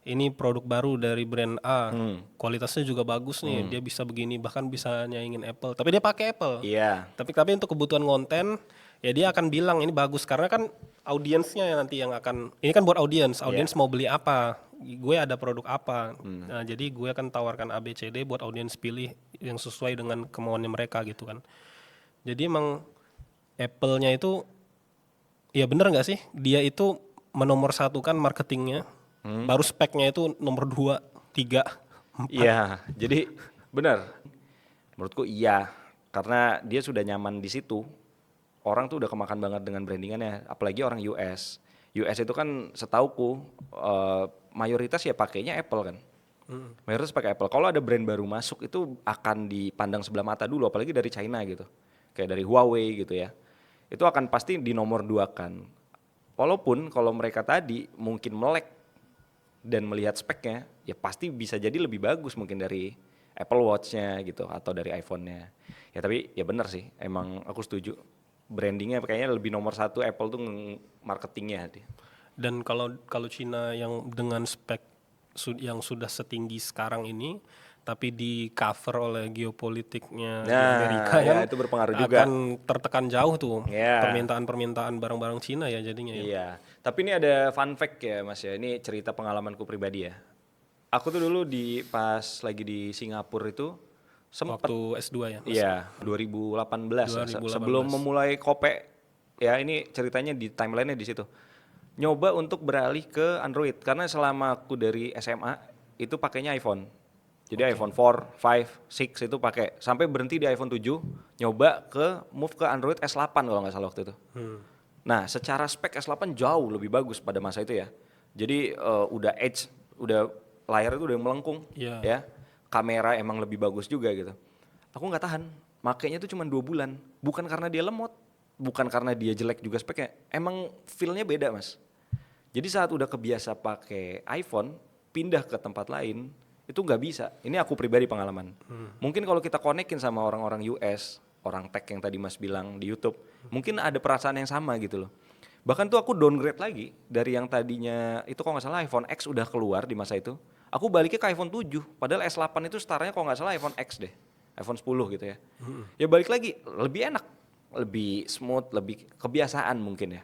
ini produk baru dari brand A, kualitasnya juga bagus nih, dia bisa begini bahkan bisa nyaingin Apple. Tapi dia pakai Apple. Iya. Tapi untuk kebutuhan konten ya dia akan bilang ini bagus karena kan audiensnya nanti yang akan ini kan buat audiens mau beli apa, gue ada produk apa. Nah, jadi gue akan tawarkan A B C D buat audiens pilih yang sesuai dengan kemauannya mereka gitu kan. Jadi emang Apple-nya itu ya bener nggak sih? Dia itu menomorsatukan marketingnya, baru speknya itu nomor 2, 3. Iya, jadi benar. Menurutku iya, karena dia sudah nyaman di situ. Orang tuh udah kemakan banget dengan brandingannya, apalagi orang US. US itu kan setauku mayoritas ya pakainya Apple kan. Mayoritas pakai Apple. Kalau ada brand baru masuk itu akan dipandang sebelah mata dulu, apalagi dari China gitu. Kayak dari Huawei gitu ya. Itu akan pasti di nomor 2 kan. Walaupun kalau mereka tadi mungkin melek dan melihat speknya, ya pasti bisa jadi lebih bagus mungkin dari Apple Watch-nya gitu atau dari iPhone-nya. Ya tapi ya benar sih, emang aku setuju. Brandingnya kayaknya lebih nomor 1 Apple tuh marketingnya. Dan kalau Cina yang dengan spek yang sudah setinggi sekarang ini, tapi di cover oleh geopolitiknya di Amerika ya kan itu berpengaruh juga. akan tertekan jauh tuh Ya. permintaan barang-barang Cina ya jadinya ya. Iya, tapi ini ada fun fact ya Mas ya, ini cerita pengalamanku pribadi ya. Aku tuh dulu pas lagi di Singapura itu sempet, Waktu S2 ya. iya 2018, ya, 2018. sebelum memulai Kope, ya ini ceritanya di timelinenya di situ. Nyoba untuk beralih ke Android, karena selama aku dari SMA itu pakainya iPhone. Jadi iPhone 4, 5, 6 itu pakai, sampai berhenti di iPhone 7, nyoba move ke Android S8 kalau nggak salah waktu itu. Nah, secara spek S8 jauh lebih bagus pada masa itu ya. Jadi udah edge, udah layar itu udah melengkung, Iya. ya. Kamera emang lebih bagus juga gitu. Aku nggak tahan, makainya itu cuma 2 bulan. Bukan karena dia lemot, bukan karena dia jelek juga speknya. Emang feel-nya beda mas. Jadi saat udah kebiasa pakai iPhone, pindah ke tempat lain, itu nggak bisa. Ini aku pribadi pengalaman. Mungkin kalau kita konekin sama orang-orang US, orang tech yang tadi mas bilang di YouTube, mungkin ada perasaan yang sama gitu loh. Bahkan tuh aku downgrade lagi dari yang tadinya itu kalau nggak salah iPhone X udah keluar di masa itu, aku baliknya ke iPhone 7. Padahal S8 itu startnya kalau nggak salah iPhone X deh, iPhone 10 gitu ya. Ya balik lagi, lebih enak, lebih smooth, lebih kebiasaan mungkin ya.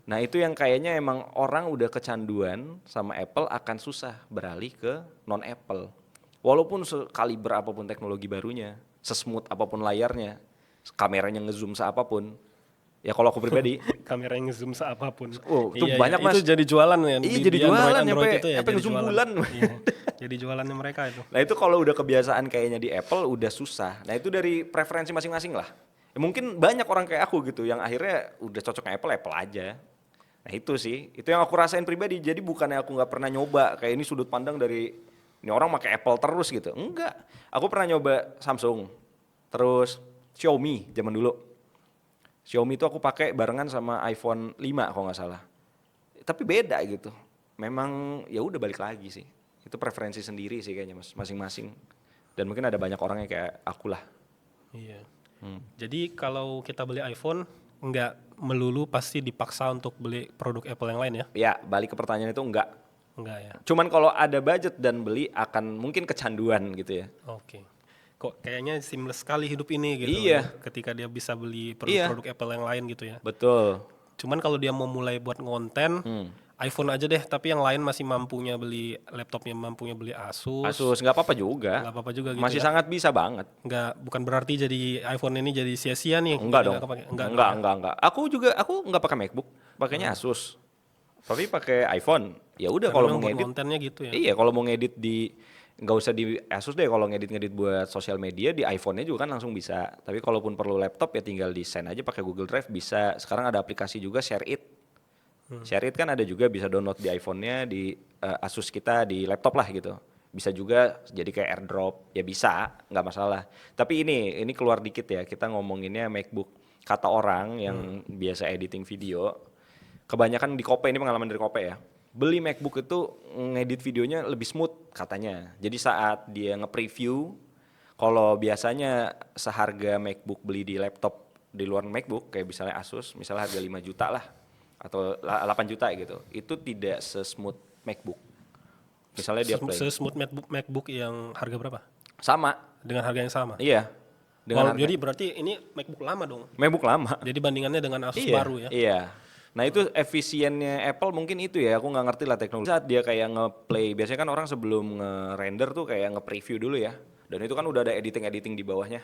Nah itu yang kayaknya emang orang udah kecanduan sama Apple akan susah beralih ke non Apple. Walaupun sekaliber apapun teknologi barunya, sesmooth apapun layarnya, kameranya ngezoom seapapun. Ya kalau aku pribadi, Kamera yang zoom seapapun. oh, itu Iya, banyak, iya. Mas. Itu jadi jualan ya. Iya, jadi jualan, Android nyampe- itu ya. nyampe Jadi nge-zoom jualan. bulan. Iya, jadi jualannya mereka itu. nah itu kalau udah kebiasaan kayaknya di Apple udah susah. Nah itu dari preferensi masing-masing lah. Ya, mungkin banyak orang kayak aku gitu yang akhirnya udah cocoknya Apple aja. Nah itu sih, itu yang aku rasain pribadi. Jadi bukannya aku nggak pernah nyoba kayak ini sudut pandang dari ini orang pakai Apple terus gitu. Enggak, aku pernah nyoba Samsung, terus Xiaomi zaman dulu. Xiaomi itu aku pakai barengan sama iPhone 5 kalau nggak salah. Tapi beda gitu. Memang ya udah balik lagi sih. Itu preferensi sendiri sih kayaknya mas, masing-masing. Dan mungkin ada banyak orang yang kayak aku lah. Iya. Jadi kalau kita beli iPhone nggak melulu pasti dipaksa untuk beli produk Apple yang lain ya? Ya balik ke pertanyaan itu enggak. Enggak ya. Cuman kalau ada budget dan beli akan mungkin kecanduan gitu ya. Oke. Kok kayaknya seamless sekali hidup ini gitu. Iya. Ya, ketika dia bisa beli Iya. produk Apple yang lain gitu ya. Betul. Cuman kalau dia mau mulai buat konten, iPhone aja deh. Tapi yang lain masih mampunya beli laptopnya, mampunya beli Asus. Asus nggak apa-apa juga. Nggak apa-apa juga gitu Masih ya. sangat bisa banget. Bukan berarti jadi iPhone ini jadi sia-sia nih. Enggak jadi dong. nggak kepake. Enggak. Aku nggak pakai MacBook, pakainya Asus. Tapi pakai iPhone. Ya udah Karena kalau memang mau buat ngedit. kontennya gitu ya. Iya, kalau mau ngedit nggak usah di Asus deh, kalau ngedit buat sosial media di iPhone-nya juga kan langsung bisa. Tapi kalaupun perlu laptop ya tinggal di send aja pakai Google Drive bisa. Sekarang ada aplikasi juga Share It. Share it kan ada juga bisa download di iPhone-nya, di Asus kita, di laptop lah gitu. Bisa juga jadi kayak AirDrop, ya bisa, nggak masalah. Tapi ini keluar dikit ya, kita ngomonginnya MacBook. Kata orang yang biasa editing video, kebanyakan di Kope, ini pengalaman dari Kope ya. Beli MacBook itu ngedit videonya lebih smooth katanya. Jadi saat dia nge-preview, kalau biasanya seharga MacBook beli di laptop di luar MacBook, kayak misalnya Asus, misalnya harga 5 juta lah, atau 8 juta gitu, itu tidak se-smooth MacBook. Misalnya dia play. Se-smooth MacBook yang harga berapa? Sama. Dengan harga yang sama? Iya. Jadi berarti ini MacBook lama dong? MacBook lama. Jadi bandingannya dengan Asus Iya, baru ya? Iya. Nah itu efisiennya Apple mungkin itu ya, aku nggak ngerti lah teknologi. Saat dia kayak nge-play, biasanya kan orang sebelum nge-render tuh kayak nge-preview dulu ya. Dan itu kan udah ada editing-editing di bawahnya.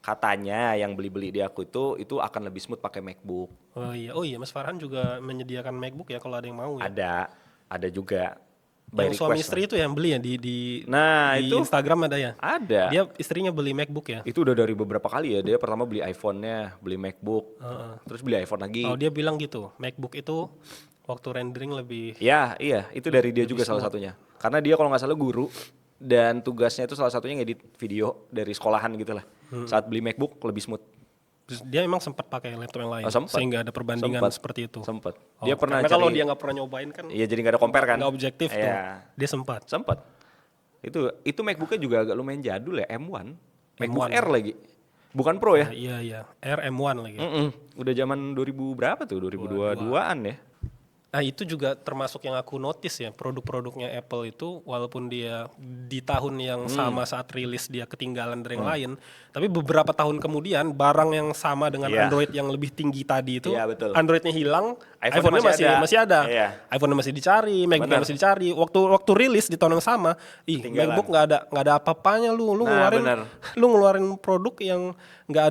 Katanya yang beli-beli di aku itu akan lebih smooth pakai MacBook. Oh iya, Mas Farhan juga menyediakan MacBook ya kalau ada yang mau ya? Ada juga. By Yang suami request istri itu yang beli ya di itu Instagram ada ya? ada. Dia istrinya beli MacBook ya? Itu udah dari beberapa kali ya. Dia pertama beli iPhone-nya, beli MacBook, terus beli iPhone lagi. Oh dia bilang gitu, MacBook itu waktu rendering lebih... Ya, iya, itu dari dia juga salah satunya. Karena dia kalau nggak salah guru dan tugasnya itu salah satunya ngedit video dari sekolahan gitu lah. Saat beli MacBook lebih smooth. Terus dia emang sempat pakai laptop yang lain, Sempet. sehingga ada perbandingan seperti itu. Sempet. Oh, Dia pernah karena kalau dia nggak pernah nyobain kan, iya jadi nggak ada compare kan? nggak objektif tuh. Iya. Dia sempat. Sempet. Itu MacBooknya juga agak lumayan jadul ya, M1. MacBook M1. Air lagi. Bukan Pro ya? Iya, RM1 lagi. Udah zaman 2000 berapa tuh? 2022-an ya? Nah itu juga termasuk yang aku notice ya, produk-produknya Apple itu walaupun dia di tahun yang sama saat rilis dia ketinggalan dari yang lain, tapi beberapa tahun kemudian barang yang sama dengan Iya. Android yang lebih tinggi tadi itu, Iya, betul. Androidnya hilang, iPhone-nya iPhone-nya masih ada, Iya. iPhone-nya masih dicari, MacBook Benar. masih dicari. Waktu rilis di tahun yang sama, Ketinggalan. MacBook nggak ada apa-apanya lu Nah, ngeluarin benar. lu ngeluarin produk yang nggak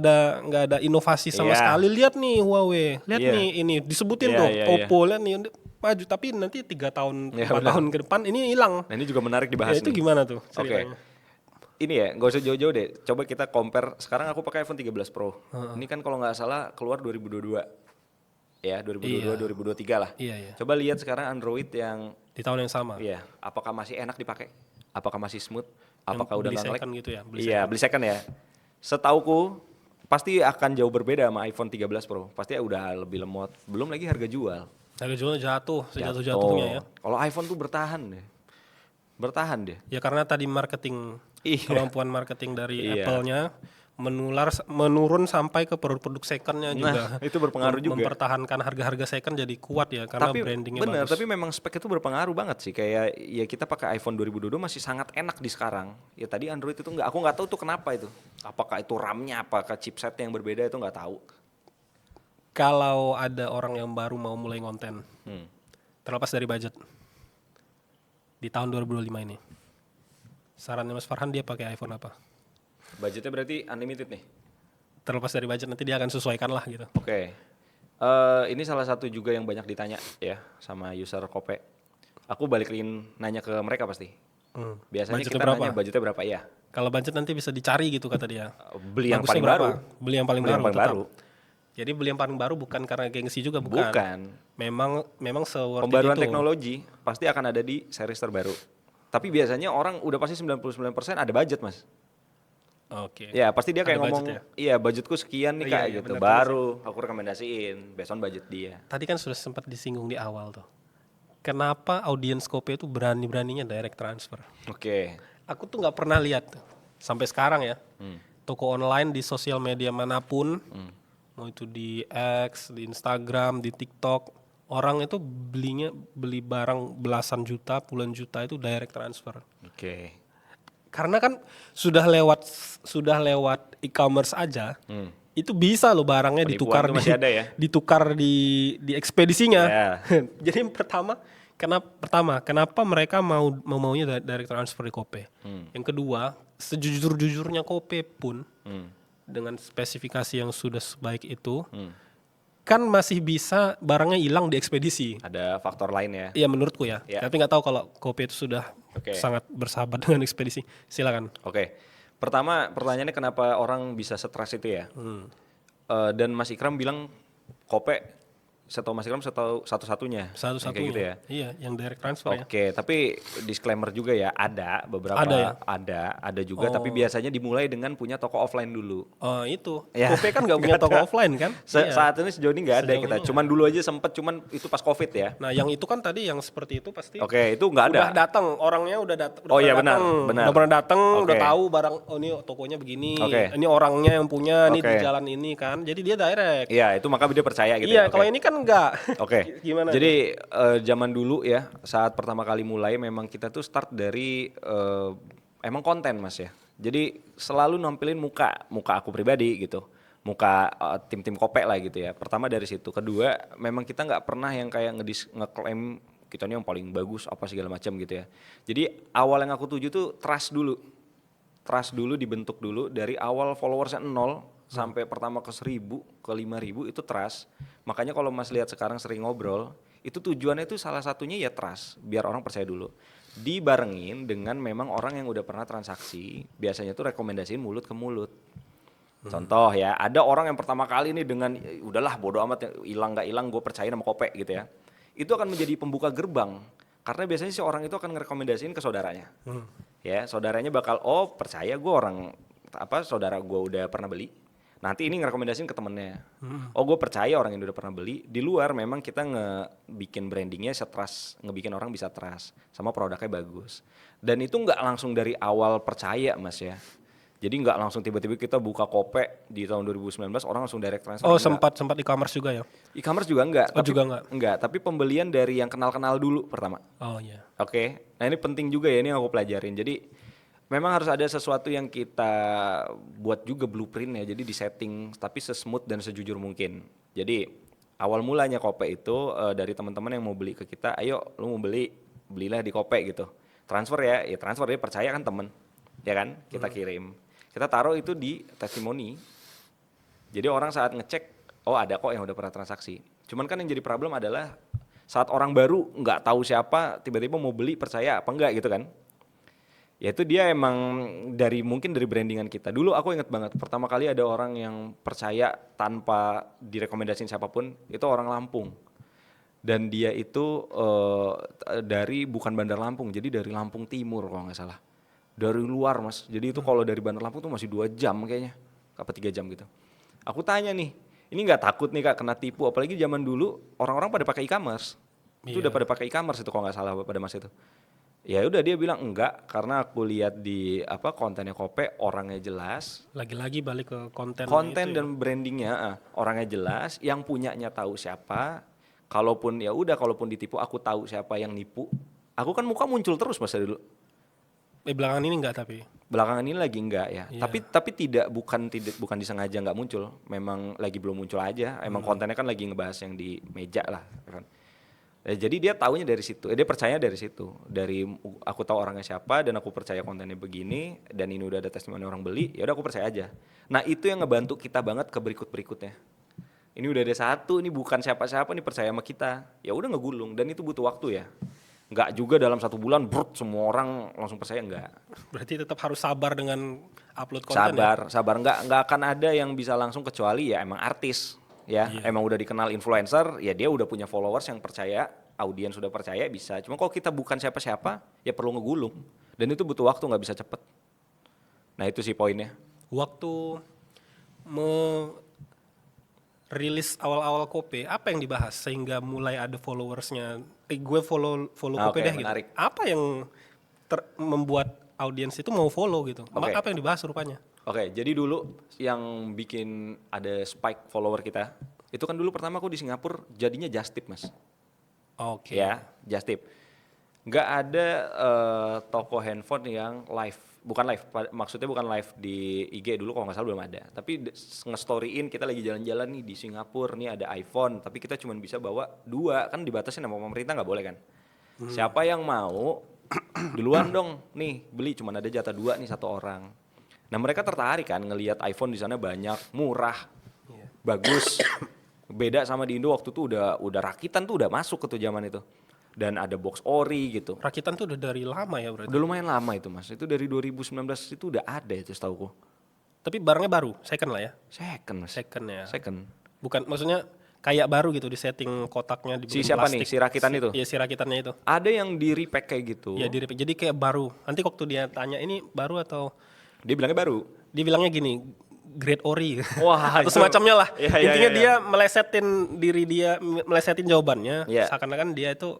ada inovasi sama Iya. sekali. Lihat nih Huawei, lihat Iya. nih ini disebutin Iya, tuh iya, Oppo, lihat nih maju, tapi nanti 3 tahun, Iya, 4 benar. tahun ke depan ini hilang. Nah ini juga menarik Ya, dibahas itu nih. gimana tuh Oke. ceritanya? Ini ya, nggak usah jauh-jauh deh. Coba kita compare. Sekarang aku pakai iPhone 13 Pro. Ini kan kalau nggak salah keluar 2022. Ya, 2022, 2023 lah. Iya. Coba lihat sekarang Android yang, Di tahun yang sama. iya, apakah masih enak dipakai? Apakah masih smooth? Apakah udah beli nggak nge-lag? second gitu ya, beli Iya, beli second ya. Setauku pasti akan jauh berbeda sama iPhone 13 Pro. Pasti udah lebih lemot. Belum lagi harga jual. Harga jualnya jatuh, sejatuh-jatuhnya ya. Kalau iPhone tuh bertahan deh. Bertahan deh. Ya karena tadi marketing, Iya. kemampuan marketing dari Iya. Apple-nya menurun sampai ke produk-produk second-nya juga. itu berpengaruh juga. Mempertahankan harga-harga second jadi kuat ya karena Tapi brandingnya bener, bagus. tapi memang spek itu berpengaruh banget sih. Kayak ya kita pakai iPhone 2022 masih sangat enak di sekarang. Ya tadi Android itu aku nggak tahu tuh kenapa itu. Apakah itu RAM-nya, apakah chipset yang berbeda itu nggak tahu. Kalau ada orang yang baru mau mulai konten, terlepas dari budget, di tahun 2025 ini, sarannya Mas Farhan dia pakai iPhone apa? Budgetnya berarti unlimited nih. Terlepas dari budget nanti dia akan sesuaikan lah gitu. Oke. Ini salah satu juga yang banyak ditanya ya sama user Kope. Aku balikin nanya ke mereka pasti. Biasanya Budgetnya kita berapa? nanya budgetnya berapa ya. Kalau budget nanti bisa dicari gitu kata dia. Beli yang Bagusnya paling berapa? baru. Beli yang paling Beli yang baru. paling tetap. baru. Jadi beli yang paling baru bukan karena gengsi juga bukan. Bukan. Memang se-worth it Pembaruan itu. teknologi pasti akan ada di series terbaru. Tapi biasanya orang udah pasti 99% ada budget, Mas. Oke. Ya, pasti dia kayak Ada ngomong, budget ya? iya budgetku sekian nih Kak Iya, gitu. benar Baru aku rekomendasiin based on budget dia. Tadi kan sudah sempat disinggung di awal tuh. Kenapa audiens Kopi itu berani-beraninya direct transfer? Oke. Aku tuh nggak pernah lihat sampai sekarang ya. Toko online di sosial media manapun, mau itu di X, di Instagram, di TikTok, orang itu beli barang belasan juta, puluhan juta itu direct transfer. Oke. Karena kan sudah lewat e-commerce aja, itu bisa loh barangnya Penipuan ditukar tuh masih ada ya? ditukar di ekspedisinya. Ya. Jadi kenapa mereka maunya direct transfer di Kope? Yang kedua, sejujur-jujurnya Kope pun dengan spesifikasi yang sudah sebaik itu, kan masih bisa barangnya hilang di ekspedisi. Ada faktor lain ya. Iya menurutku ya. Ya. Tapi nggak tahu kalau Kopi itu sudah Oke. sangat bersahabat dengan ekspedisi. Silakan. Oke. Pertama pertanyaannya kenapa orang bisa stres itu ya? Dan Mas Ikram bilang Kope setahu Mas Ikram satu-satunya. Yang Satu-satunya. kayak gitu ya. Iya, yang direct transfer ya. Oke, tapi disclaimer juga ya, ada beberapa Ada ya? ada juga, tapi biasanya dimulai dengan punya toko offline dulu. Oh itu, Ya. GoPay kan nggak punya toko offline kan? Iya. Saat ini sejauh ini nggak ada Sejauh kita. ini Cuman dulu aja sempet, cuman itu pas COVID ya. Nah yang itu kan tadi yang seperti itu pasti Oke, itu nggak ada. udah datang, orangnya udah datang. Oh iya, benar. Udah pernah datang, udah Oke. tahu barang, oh ini tokonya begini, Oke. ini orangnya yang punya, ini di Oke. jalan ini kan. Jadi dia direct. Iya, itu maka dia percaya gitu Iya, ya. kalau Oke. ini kan enggak. Oke. Gimana? Jadi zaman dulu ya, saat pertama kali mulai memang kita tuh start dari emang konten Mas ya. Jadi selalu nampilin muka aku pribadi gitu. Muka tim-tim Kopek lah gitu ya. Pertama dari situ. Kedua, memang kita nggak pernah yang kayak ngeklaim kita ini yang paling bagus apa segala macam gitu ya. Jadi awal yang aku tuju tuh trust dulu. Trust dulu dibentuk dulu dari awal followersnya 0 sampai pertama ke 1000 ke 5000 itu trust. Makanya kalau Mas lihat sekarang sering ngobrol, itu tujuannya itu salah satunya ya trust, biar orang percaya dulu. Dibarengin dengan memang orang yang udah pernah transaksi, biasanya tuh rekomendasiin mulut ke mulut. Contoh ya, ada orang yang pertama kali nih dengan udahlah bodo amat hilang nggak hilang gue percaya sama Kopek gitu ya. Itu akan menjadi pembuka gerbang. Karena biasanya si orang itu akan ngerekomendasiin ke saudaranya. Ya, saudaranya bakal percaya gue orang saudara gue udah pernah beli. Nanti ini ngerekomendasiin ke temennya. Oh gue percaya orang yang udah pernah beli. Di luar memang kita ngebikin brandingnya trust, ngebikin orang bisa trust sama produknya bagus. Dan itu nggak langsung dari awal percaya Mas ya. Jadi nggak langsung tiba-tiba kita buka Kopek di tahun 2019 orang langsung direct transfer. Oh sempat e-commerce juga ya? E-commerce juga enggak. Oh juga enggak? Enggak, tapi pembelian dari yang kenal-kenal dulu pertama. Oh iya. Oke, nah ini penting juga ya, ini yang aku pelajarin. Jadi memang harus ada sesuatu yang kita buat juga blueprint ya, jadi disetting tapi sesmooth dan sejujur mungkin. Jadi awal mulanya Kopek itu dari teman-teman yang mau beli ke kita, ayo lu mau belilah di Kopek gitu. Transfer ya transfer, dia percaya kan temen, ya kan, kita kirim. Kita taruh itu di testimoni. Jadi orang saat ngecek, oh ada kok yang udah pernah transaksi. Cuman kan yang jadi problem adalah saat orang baru nggak tahu siapa tiba-tiba mau beli percaya apa enggak gitu kan. Ya itu dia emang mungkin dari brandingan kita. Dulu aku inget banget pertama kali ada orang yang percaya tanpa direkomendasiin siapapun, itu orang Lampung. Dan dia itu bukan Bandar Lampung, jadi dari Lampung Timur kalau nggak salah. Dari luar Mas, jadi itu kalau dari Bandar Lampung tuh masih 2 jam kayaknya, apa 3 jam gitu. Aku tanya nih, ini nggak takut nih Kak kena tipu, apalagi zaman dulu orang-orang pada pakai e-commerce. Itu udah pada pakai e-commerce itu kalau nggak salah pada masa itu. Ya udah dia bilang enggak, karena aku lihat di kontennya Kopek orangnya jelas. Lagi-lagi balik ke konten Dan brandingnya orangnya jelas, yang punyanya tahu siapa. Kalaupun ditipu aku tahu siapa yang nipu. Aku kan muka muncul terus Mas dulu. Belakangan ini enggak tapi. Belakangan ini lagi enggak ya. Iya. Tapi bukan disengaja enggak muncul. Memang lagi belum muncul aja. Emang kontennya kan lagi ngebahas yang di meja lah kan. Jadi dia taunya dari situ. Dia percaya dari situ. Dari aku tahu orangnya siapa dan aku percaya kontennya begini dan ini udah ada testimoni orang beli, ya udah aku percaya aja. Nah, itu yang ngebantu kita banget ke berikutnya. Ini udah ada satu, ini bukan siapa-siapa nih percaya sama kita. Ya udah ngegulung dan itu butuh waktu ya. Enggak juga dalam 1 bulan semua orang langsung percaya, enggak. Berarti tetap harus sabar dengan upload konten. Sabar enggak akan ada yang bisa langsung kecuali ya emang artis ya. Iya. Emang udah dikenal influencer, ya dia udah punya followers yang percaya, audiens sudah percaya bisa. Cuma kalau kita bukan siapa-siapa ya perlu ngegulung dan itu butuh waktu, nggak bisa cepet. Nah itu sih poinnya. Waktu rilis awal-awal Kopek, apa yang dibahas sehingga mulai ada followersnya? Gue follow Kopek deh menarik. gitu. Apa yang membuat audiens itu mau follow gitu? Oke. Apa yang dibahas rupanya? Oke, jadi dulu yang bikin ada spike follower kita, itu kan dulu pertama aku di Singapura jadinya just tip Mas. Oke. Ya, just tip. Nggak ada toko handphone yang live, maksudnya bukan live di IG dulu kalau nggak salah belum ada. Tapi nge-storyin kita lagi jalan-jalan nih di Singapura, nih ada iPhone, tapi kita cuma bisa bawa 2, kan dibatasin sama pemerintah nggak boleh kan. Siapa yang mau duluan dong, nih beli cuma ada jatah 2 nih 1 orang. Nah mereka tertarik kan ngelihat iPhone di sana banyak, murah, bagus, beda sama di Indo waktu itu udah rakitan tuh udah masuk ke tuh zaman itu. Dan ada box ori gitu. Rakitan tuh udah dari lama ya berarti? Udah lumayan lama itu Mas, itu dari 2019 itu udah ada itu setauku. Tapi barangnya baru, second lah ya? Second Mas. Second ya? Second. Bukan, maksudnya kayak baru gitu, di setting kotaknya Si dibikin siapa plastik. nih? Si rakitan itu? Iya, si rakitannya itu. Ada yang di repack kayak gitu. Ya jadi kayak baru. Nanti waktu dia tanya ini baru atau Dia bilangnya baru. dia bilangnya gini, grade ori Wah, atau itu- semacamnya lah. Iya, iya, Intinya iya. dia melesetin jawabannya, Iya. seakan-akan dia itu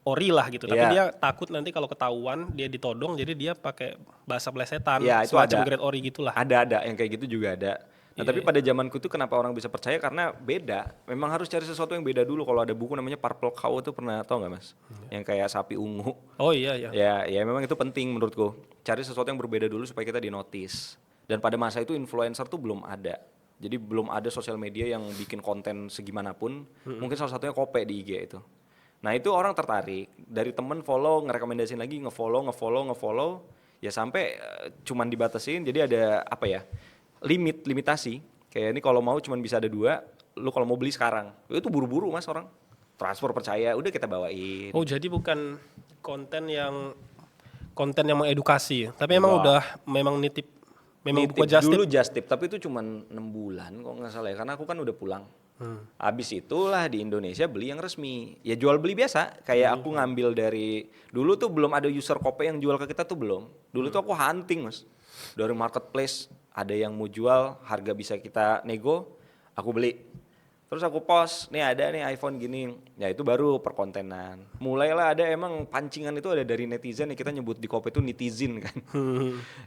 ori lah gitu. Tapi Iya. dia takut nanti kalau ketahuan dia ditodong, jadi dia pakai bahasa plesetan, Iya, itu semacam ada. grade ori gitulah. Ada yang kayak gitu juga ada. Nah, Iya, tapi pada zamanku itu kenapa orang bisa percaya karena beda. Memang harus cari sesuatu yang beda dulu. Kalau ada buku namanya Purple Cow itu pernah tau nggak Mas? Yang kayak sapi ungu. Oh iya iya. Ya memang itu penting menurutku. Cari sesuatu yang berbeda dulu supaya kita dinotis. Dan pada masa itu influencer tuh belum ada. Jadi belum ada sosial media yang bikin konten segimanapun. Mungkin salah satunya Kope di IG itu. Nah itu orang tertarik. Dari temen follow, ngerekomendasiin lagi, ngefollow. Ya sampai cuman dibatasin. Jadi ada apa ya? Limitasi. Kayak ini kalau mau cuman bisa ada 2. Lu kalau mau beli sekarang. Itu buru-buru Mas orang. Transfer percaya, udah kita bawain. Oh jadi bukan konten yang mengedukasi, tapi memang memang nitip, memang Nitip. buku just tip. Dulu just tip, tapi itu cuma 6 bulan kok nggak salah ya, karena aku kan udah pulang. Habis itulah di Indonesia beli yang resmi. Ya jual beli biasa, kayak aku ngambil dari, dulu tuh belum ada user Kope yang jual ke kita tuh belum. Dulu tuh aku hunting Mas, dari marketplace, ada yang mau jual, harga bisa kita nego, aku beli. Terus aku post, nih ada nih iPhone gini, ya itu baru perkontenan. Mulailah ada emang pancingan itu ada dari netizen, ya kita nyebut di Kope itu netizen kan.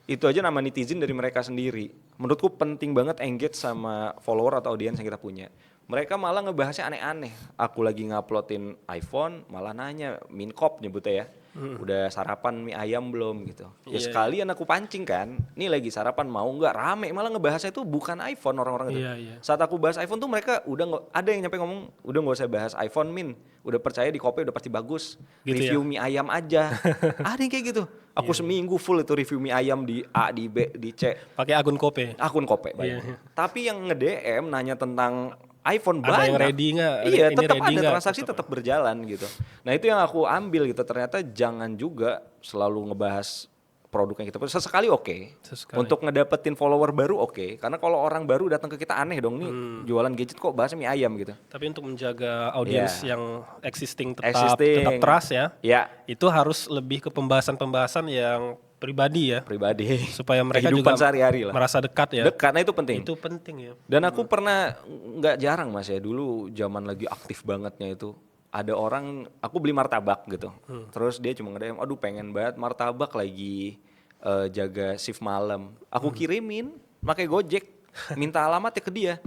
Itu aja nama netizen dari mereka sendiri. Menurutku penting banget engage sama follower atau audiens yang kita punya. Mereka malah ngebahasnya aneh-aneh. Aku lagi nguploadin iPhone, malah nanya, Minkop nyebutnya ya. Udah sarapan mie ayam belum gitu. Ya Iya, sekalian aku pancing kan, nih lagi sarapan mau nggak, rame. Malah ngebahasnya itu bukan iPhone orang-orang itu. Iya, iya. Saat aku bahas iPhone tuh mereka udah nggak, ada yang nyampe ngomong, udah nggak usah bahas iPhone Min, udah percaya di Kope udah pasti bagus. Gitu Review ya? mie ayam aja. Ada yang kayak gitu. Aku seminggu full itu review mie ayam di A, di B, di C. Pakai akun Kope. Akun Kope banyak. Iya. Tapi yang nge-DM nanya tentang iPhone Ada banyak. yang ready nggak? Iya, Ini tetap ready ada, nggak? transaksi tetap berjalan gitu. Nah itu yang aku ambil gitu. Ternyata jangan juga selalu ngebahas produk yang kita punya. Sesekali oke. Sesekali. Untuk ngedapetin follower baru oke. Karena kalau orang baru datang ke kita aneh dong nih jualan gadget kok bahasnya mie ayam gitu. Tapi untuk menjaga audiens Iya. yang existing tetap Existing. trust ya, Ya, itu harus lebih ke pembahasan-pembahasan yang pribadi ya, pribadi. supaya mereka Kehidupan juga sehari-hari lah. merasa dekat ya. Dekat, nah itu penting. Itu penting ya. Dan aku pernah, nggak jarang Mas ya, dulu zaman lagi aktif bangetnya itu, ada orang, aku beli martabak gitu, terus dia cuma nge-DM, aduh pengen banget martabak lagi jaga shift malam, aku kirimin, pakai Gojek, minta alamatnya ke dia.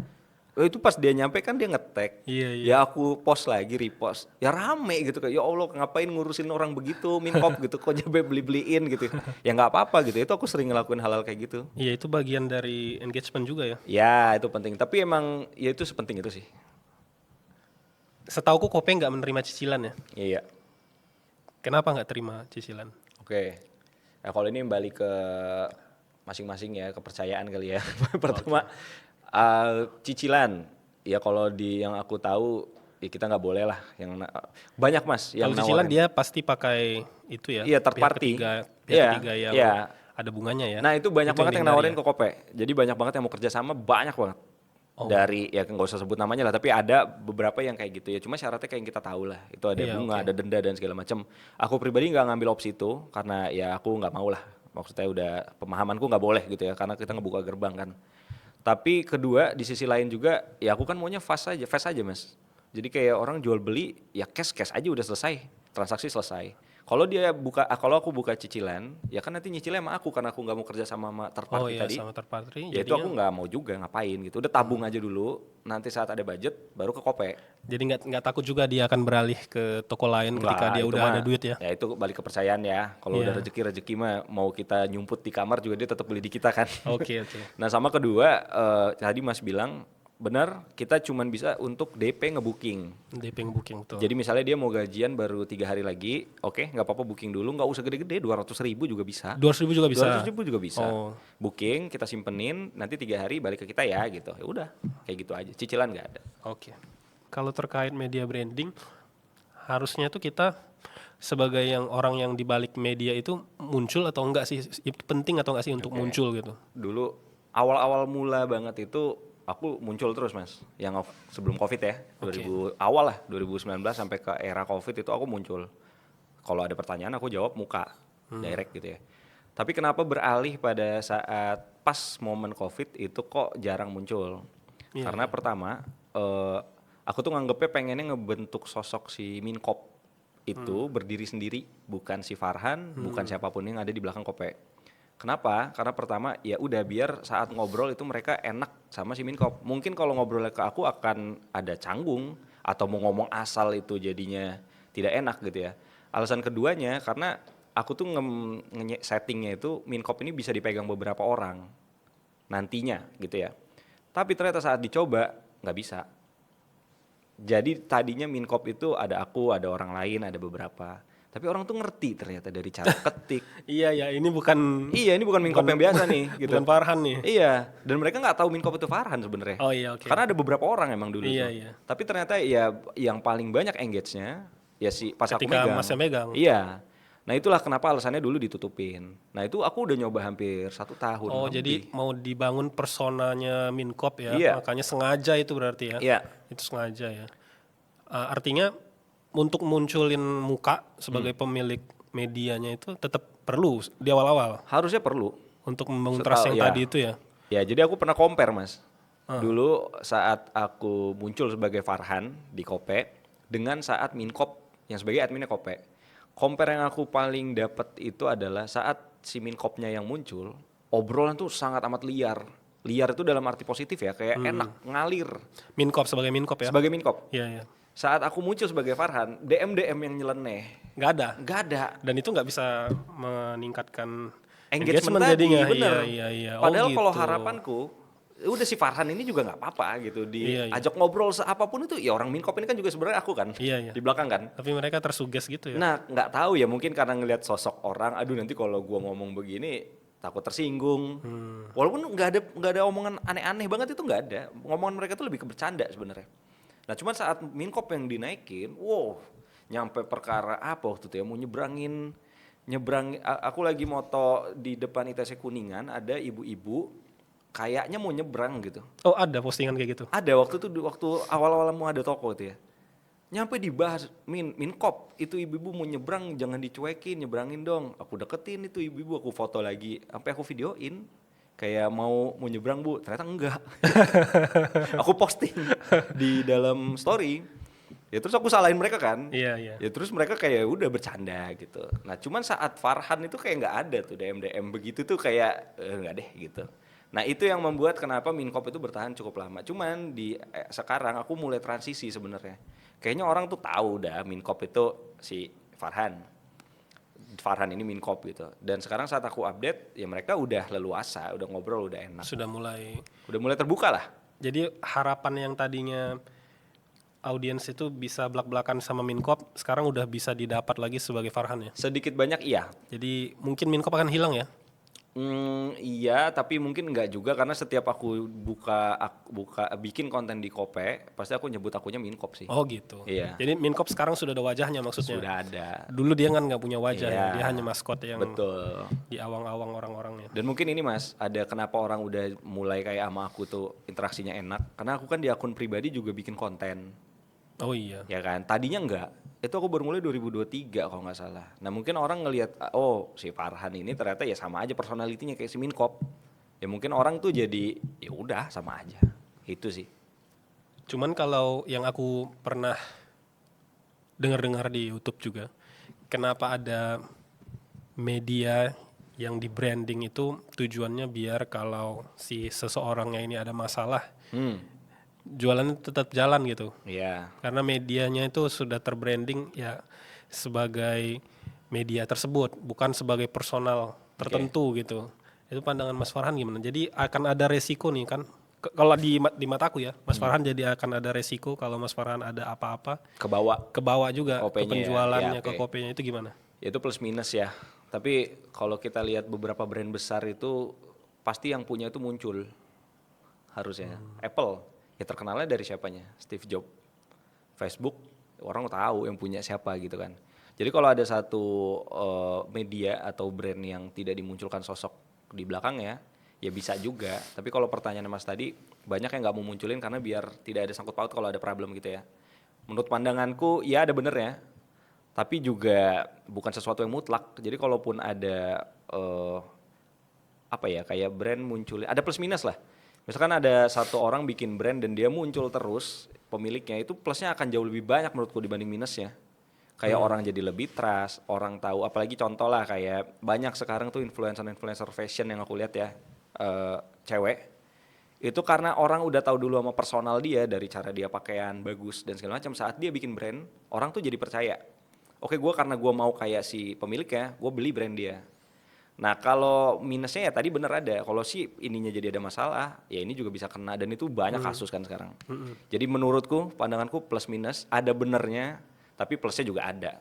Itu pas dia nyampe kan dia nge-tag, Iya, iya. ya aku post lagi, repost, ya rame gitu, kayak ya Allah ngapain ngurusin orang begitu, Minkop gitu, kok nyampe beli-beliin gitu, ya nggak apa-apa gitu, itu aku sering ngelakuin hal-hal kayak gitu. Iya itu bagian dari engagement juga ya. Ya itu penting, tapi emang ya itu sepenting itu sih. Setauku Kope nggak menerima cicilan ya. Iya, Kenapa nggak terima cicilan? oke. Nah kalau ini balik ke masing-masing ya, kepercayaan kali ya. Pertama, cicilan. Ya kalau di yang aku tahu, ya kita nggak boleh lah. Banyak Mas yang Kalau cicilan nawarin. dia pasti pakai itu ya. Iya, third pihak party. Pihak Iya, ketiga yang iya. ada bunganya ya. Nah itu banyak banget yang dihindari nawarin ke Kope. Jadi banyak banget yang mau kerja sama, banyak banget. Oh. Dari, ya nggak usah sebut namanya lah, tapi ada beberapa yang kayak gitu ya. Cuma syaratnya kayak yang kita tahu lah. Itu ada Iya, bunga, oke. ada denda dan segala macam. Aku pribadi nggak ngambil opsi itu karena ya aku nggak mau lah. Maksudnya udah pemahamanku nggak boleh gitu ya, karena kita ngebuka gerbang kan. Tapi kedua di sisi lain juga, ya aku kan maunya fast aja Mas. Jadi kayak orang jual beli, ya cash aja udah selesai, transaksi selesai. Kalau kalau aku buka cicilan, ya kan nanti nyicilnya sama aku karena aku nggak mau kerja sama third Oh party iya tadi. sama third party. Ya itu aku nggak mau juga ngapain gitu. Udah tabung aja dulu. Nanti saat ada budget baru ke Kope. Jadi nggak takut juga dia akan beralih ke toko lain ketika dia Itu udah mah, ada duit ya. Ya itu balik kepercayaan ya. Kalau Iya. udah rezeki mah mau kita nyumput di kamar juga dia tetap beli di kita kan. Oke oke. Nah sama kedua tadi Mas bilang benar kita cuman bisa untuk DP ngebooking. DP booking tuh. Jadi misalnya dia mau gajian baru 3 hari lagi, oke nggak apa-apa booking dulu, nggak usah gede-gede, 200.000 juga bisa. 200.000 juga bisa. 200.000 juga bisa. Oh. Booking, kita simpenin, nanti 3 hari balik ke kita ya gitu. Ya udah, kayak gitu aja. Cicilan nggak ada. Oke. Kalau terkait media branding, harusnya tuh kita sebagai orang yang di balik media itu muncul atau enggak sih? Itu penting atau enggak sih untuk muncul gitu? Dulu awal-awal mula banget itu aku muncul terus mas, yang sebelum COVID ya, 2000 awal lah 2019 sampai ke era COVID itu aku muncul. Kalau ada pertanyaan aku jawab muka, direct gitu ya. Tapi kenapa beralih pada saat pas momen COVID itu kok jarang muncul? Iya, Karena pertama, aku tuh nganggepnya pengennya ngebentuk sosok si Minkop itu berdiri sendiri, bukan si Farhan, bukan siapapun yang ada di belakang Kope. Kenapa? Karena pertama ya udah biar saat ngobrol itu mereka enak sama si Minkop. Mungkin kalau ngobrolnya ke aku akan ada canggung atau mau ngomong asal itu jadinya tidak enak gitu ya. Alasan keduanya karena aku tuh settingnya itu Minkop ini bisa dipegang beberapa orang nantinya gitu ya. Tapi ternyata saat dicoba nggak bisa. Jadi tadinya Minkop itu ada aku, ada orang lain, ada beberapa. Tapi orang tuh ngerti ternyata dari cara ketik. Iya ya, ini bukan Iya, ini bukan Minkop yang biasa nih gitu. bukan Farhan nih. Iya, dan mereka nggak tahu Minkop itu Farhan sebenarnya. Oh iya, oke. Karena ada beberapa orang emang dulu Iya, tuh. iya. Tapi ternyata ya yang paling banyak engage-nya ya si pas aku Ketika megang. Masnya megang. Iya. Nah itulah kenapa alasannya dulu ditutupin. Nah itu aku udah nyoba hampir 1 tahun. Oh, lebih. jadi mau dibangun personanya Minkop ya, Iya. makanya sengaja itu berarti ya. Iya. Itu sengaja ya. Artinya untuk munculin muka sebagai pemilik medianya itu tetap perlu di awal-awal Harusnya perlu. untuk membangun trust yang Iya. tadi itu ya. Ya jadi aku pernah compare mas. Dulu saat aku muncul sebagai Farhan di Kope dengan saat Minkop yang sebagai adminnya Kope. Compare yang aku paling dapat itu adalah saat si Minkopnya yang muncul, obrolan tuh sangat amat liar. Liar itu dalam arti positif ya, kayak enak, ngalir. Minkop sebagai Minkop ya. Sebagai Minkop. Iya, iya. Saat aku muncul sebagai Farhan, DM yang nyeleneh. Nggak ada. Nggak ada. Dan itu nggak bisa meningkatkan Engagement tadi, jadinya. bener. Iya, iya. Padahal gitu. kalau harapanku, udah si Farhan ini juga nggak apa-apa gitu. Iya, iya. Diajak ngobrol apapun itu, ya orang Minkop ini kan juga sebenarnya aku kan. Iya, iya. Di belakang kan. Tapi mereka tersuges gitu ya. Nah, nggak tahu ya mungkin karena ngelihat sosok orang, aduh nanti kalau gua ngomong begini takut tersinggung. Walaupun nggak ada omongan aneh-aneh banget itu nggak ada. Ngomongan mereka tuh lebih ke bercanda sebenarnya. Nah, cuman saat Minkop yang dinaikin, wow, nyampe perkara apa waktu itu ya mau nyebrang aku lagi moto di depan ITC Kuningan ada ibu-ibu kayaknya mau nyebrang gitu. Oh, ada postingan kayak gitu. Ada waktu itu waktu awal-awal mau ada toko itu ya. Nyampe dibahas Minkop itu ibu-ibu mau nyebrang jangan dicuekin, nyebrangin dong. Aku deketin itu ibu-ibu, aku foto lagi, sampai aku videoin kayak mau nyebrang Bu, ternyata enggak. Aku posting di dalam story. Ya terus aku salahin mereka kan. Iya, iya. Ya terus mereka kayak udah bercanda gitu. Nah cuman saat Farhan itu kayak nggak ada tuh DM begitu tuh kayak nggak deh gitu. Nah itu yang membuat kenapa Minkop itu bertahan cukup lama. Cuman di sekarang aku mulai transisi sebenarnya. Kayaknya orang tuh tahu udah Minkop itu si Farhan ini Minkop gitu. Dan sekarang saat aku update ya mereka udah leluasa, udah ngobrol, udah enak. Sudah mulai. Udah mulai terbuka lah. Jadi harapan yang tadinya audiens itu bisa belak-belakan sama Minkop, sekarang udah bisa didapat lagi sebagai Farhan ya. Sedikit banyak iya. Jadi mungkin Minkop akan hilang ya. Iya, tapi mungkin enggak juga karena setiap aku bikin konten di Kope, pasti aku nyebut akunya Minkop sih. Oh gitu. Iya. Jadi Minkop sekarang sudah ada wajahnya maksudnya. Sudah ada. Dulu dia kan nggak punya wajah Iya. ya, dia hanya maskot yang Betul. di awang-awang orang-orangnya. Dan mungkin ini Mas, ada kenapa orang udah mulai kayak sama aku tuh interaksinya enak, karena aku kan di akun pribadi juga bikin konten. Oh iya. Ya kan, tadinya enggak. Itu aku baru mulai 2023 kalau nggak salah. Nah mungkin orang ngelihat, oh si Farhan ini ternyata ya sama aja personalitinya kayak si Minkop. Ya mungkin orang tuh jadi ya udah sama aja. Itu sih. Cuman kalau yang aku pernah dengar-dengar di YouTube juga, kenapa ada media yang di branding itu tujuannya biar kalau si seseorangnya ini ada masalah, jualannya tetap jalan gitu. Iya. Karena medianya itu sudah terbranding ya sebagai media tersebut, bukan sebagai personal tertentu gitu. Itu pandangan Mas Farhan gimana? Jadi akan ada resiko nih kan? Kalau di mataku ya, Mas Farhan jadi akan ada resiko kalau Mas Farhan ada apa-apa Ke bawah juga Kopenya ke penjualannya, ya, ke oke. kopenya itu gimana? Ya itu plus minus ya. Tapi kalau kita lihat beberapa brand besar itu pasti yang punya itu muncul harusnya. Apple ya terkenalnya dari siapanya? Steve Jobs. Facebook orang tahu yang punya siapa gitu kan. Jadi kalau ada satu media atau brand yang tidak dimunculkan sosok di belakangnya, Ya bisa juga, tapi kalau pertanyaan Mas tadi, banyak yang nggak mau munculin karena biar tidak ada sangkut paut kalau ada problem gitu ya. Menurut pandanganku, ya ada benernya, tapi juga bukan sesuatu yang mutlak. Jadi kalaupun ada apa ya, kayak brand munculin, ada plus minus lah. Misalkan ada satu orang bikin brand dan dia muncul terus, pemiliknya itu plusnya akan jauh lebih banyak menurutku dibanding minusnya. Kayak orang jadi lebih trust, orang tahu, apalagi contoh lah kayak banyak sekarang tuh influencer fashion yang aku lihat ya, cewek. Itu karena orang udah tahu dulu sama personal dia, dari cara dia pakaian bagus dan segala macam. Saat dia bikin brand, orang tuh jadi percaya. Oke, karena gue mau kayak si pemiliknya, gue beli brand dia. Nah kalau minusnya ya tadi bener ada, kalau si ininya jadi ada masalah, ya ini juga bisa kena dan itu banyak kasus kan sekarang. Jadi menurutku, pandanganku plus minus, ada benernya, tapi plusnya juga ada.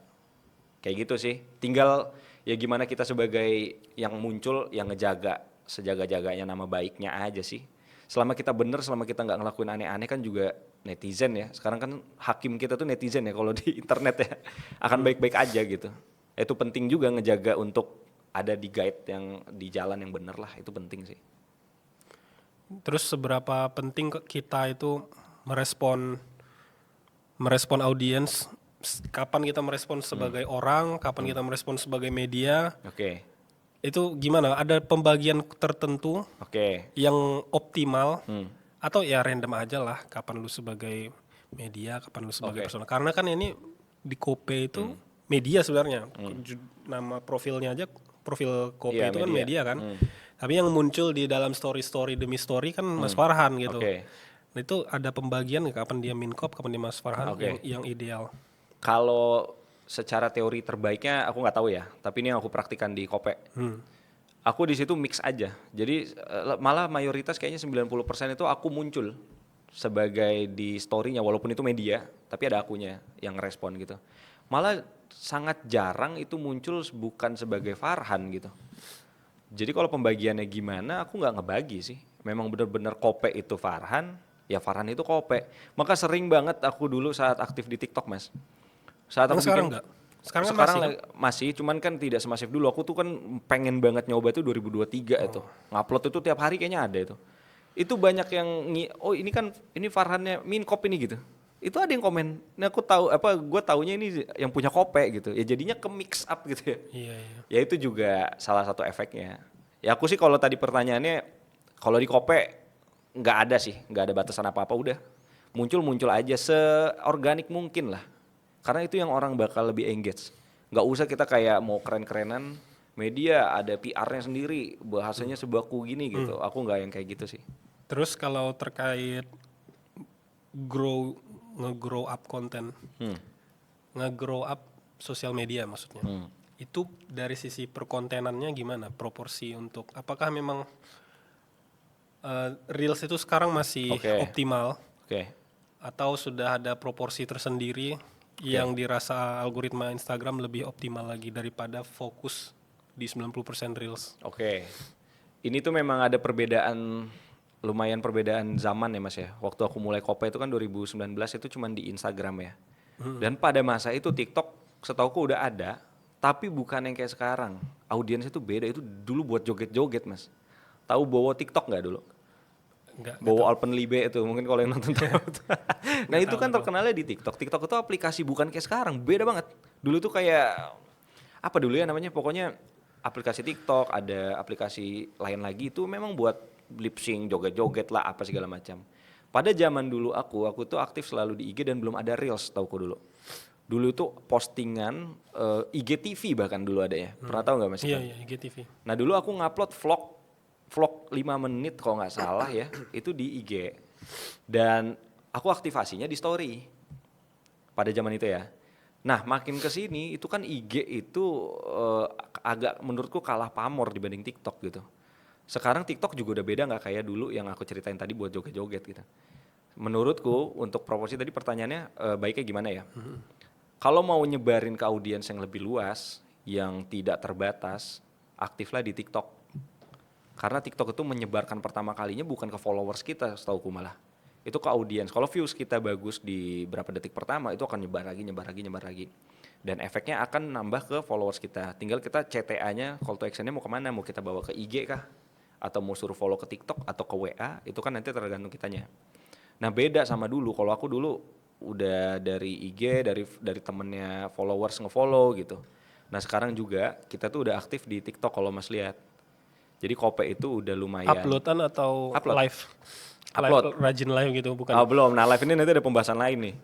Kayak gitu sih, tinggal ya gimana kita sebagai yang muncul, yang ngejaga, sejaga-jaganya nama baiknya aja sih. Selama kita bener, selama kita nggak ngelakuin aneh-aneh kan juga netizen ya. Sekarang kan hakim kita tuh netizen ya kalau di internet ya, akan baik-baik aja gitu. Itu penting juga ngejaga untuk ada di guide yang di jalan yang bener lah, itu penting sih. Terus seberapa penting kita itu merespon audiens, kapan kita merespon sebagai orang, kapan kita merespon sebagai media, Oke, itu gimana? Ada pembagian tertentu oke. yang optimal atau ya random aja lah kapan lu sebagai media, kapan lu sebagai personal. Karena kan ini di Kope itu media sebenarnya. Nama profilnya aja, profil Kope Iya, itu kan media. media kan. Tapi yang muncul di dalam story demi story kan Mas Farhan gitu. Oke. Nah, itu ada pembagian kapan dia Minkop, kapan dia Mas Farhan Oke. yang ideal. Kalau secara teori terbaiknya aku nggak tahu ya, tapi ini yang aku praktikan di Kope. Aku di situ mix aja. Jadi malah mayoritas kayaknya 90% itu aku muncul sebagai di story-nya walaupun itu media, tapi ada akunya yang respon gitu. Malah sangat jarang itu muncul bukan sebagai Farhan gitu. Jadi kalau pembagiannya gimana, aku nggak ngebagi sih. Memang benar-benar Kope itu Farhan, ya Farhan itu Kope. Maka sering banget aku dulu saat aktif di TikTok, Mas. Saat aku Sekarang bikin, enggak? Sekarang kan sekarang masih. masih, cuman kan tidak semasif dulu. Aku tuh kan pengen banget nyoba tuh 2023 itu. Ngupload itu tiap hari kayaknya ada itu. Itu banyak yang oh ini Farhannya Minkop ini gitu. Itu ada yang komen. Nah aku tahu gue taunya ini yang punya Kope gitu. Ya jadinya ke mix up gitu ya. Iya, iya. Ya itu juga salah satu efeknya. Ya aku sih kalau tadi pertanyaannya, kalau di Kope nggak ada sih, nggak ada batasan apa-apa udah. Muncul aja seorganik mungkin lah. Karena itu yang orang bakal lebih engage. Nggak usah kita kayak mau keren-kerenan, media ada PR-nya sendiri, bahasanya sebaku gini gitu. Aku nggak yang kayak gitu sih. Terus kalau terkait nge-grow up konten, nge-grow up sosial media maksudnya. Itu dari sisi perkontenannya gimana? Proporsi untuk apakah memang Reels itu sekarang masih Oke. optimal Oke. atau sudah ada proporsi tersendiri yang dirasa algoritma Instagram lebih optimal lagi daripada fokus di 90% Reels? Oke. Ini tuh memang ada perbedaan, lumayan perbedaan zaman ya Mas ya. Waktu aku mulai Kope itu kan 2019 itu cuma di Instagram ya. Dan pada masa itu TikTok setauku udah ada, tapi bukan yang kayak sekarang. Audiensnya itu beda, itu dulu buat joget-joget Mas. Tahu Bowo TikTok nggak dulu? Enggak. Bowo Alpenlibe itu, mungkin kalau yang nonton tahu. Nah itu kan terkenalnya di TikTok. TikTok itu aplikasi bukan kayak sekarang, beda banget. Dulu tuh kayak, apa dulu ya namanya, pokoknya aplikasi TikTok, ada aplikasi lain lagi itu memang buat lip sync, joget-joget lah, apa segala macam. Pada zaman dulu aku tuh aktif selalu di IG dan belum ada Reels, tauku dulu. Dulu itu postingan IGTV bahkan dulu ada ya. Pernah tahu nggak Mas? Iya, IGTV. Nah dulu aku ngupload vlog 5 menit kalau nggak salah ya, itu di IG. Dan aku aktivasinya di story pada zaman itu ya. Nah makin kesini itu kan IG itu agak menurutku kalah pamor dibanding TikTok gitu. Sekarang TikTok juga udah beda nggak kayak dulu yang aku ceritain tadi buat joget-joget gitu. Menurutku untuk proporsi tadi pertanyaannya baiknya gimana ya? Kalau mau nyebarin ke audiens yang lebih luas, yang tidak terbatas, aktiflah di TikTok. Karena TikTok itu menyebarkan pertama kalinya bukan ke followers kita, setauku malah. Itu ke audiens. Kalau views kita bagus di berapa detik pertama, itu akan nyebar lagi. Dan efeknya akan nambah ke followers kita. Tinggal kita CTA-nya, call to action-nya mau kemana? Mau kita bawa ke IG kah? atau mau suruh follow ke TikTok atau ke WA, itu kan nanti tergantung kitanya. Nah beda sama dulu, kalau aku dulu udah dari IG, dari temennya followers nge-follow gitu. Nah sekarang juga kita tuh udah aktif di TikTok kalau Mas lihat. Jadi Kope itu udah lumayan. Uploadan atau Upload. live? Upload. Rajin live gitu bukan? Oh belum, nah live ini nanti ada pembahasan lain nih.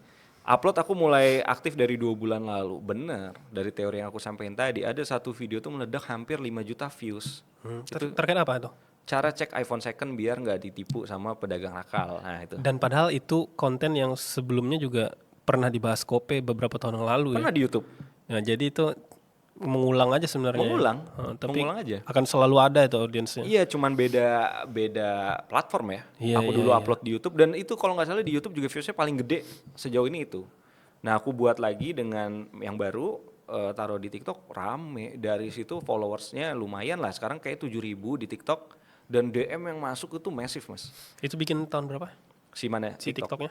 Upload aku mulai aktif dari 2 bulan lalu, bener. Dari teori yang aku sampaikan tadi, ada satu video tuh meledak hampir 5 juta views. Terkait apa itu? Cara cek iPhone second biar nggak ditipu sama pedagang nakal. Nah itu. Dan padahal itu konten yang sebelumnya juga pernah dibahas Kope beberapa tahun yang lalu Pernah ya. di YouTube? Nah, jadi itu mengulang aja sebenarnya. Mengulang, Tapi mengulang aja. akan selalu ada itu audiensnya. Iya, cuman beda platform ya. Iya, Aku iya, dulu iya. upload di YouTube dan itu kalau nggak salah di YouTube juga viewsnya paling gede sejauh ini itu. Nah aku buat lagi dengan yang baru, taruh di TikTok rame. Dari situ followersnya lumayan lah. Sekarang kayak 7.000 di TikTok dan DM yang masuk itu massive mas. Itu bikin tahun berapa? Si mana? Si TikToknya?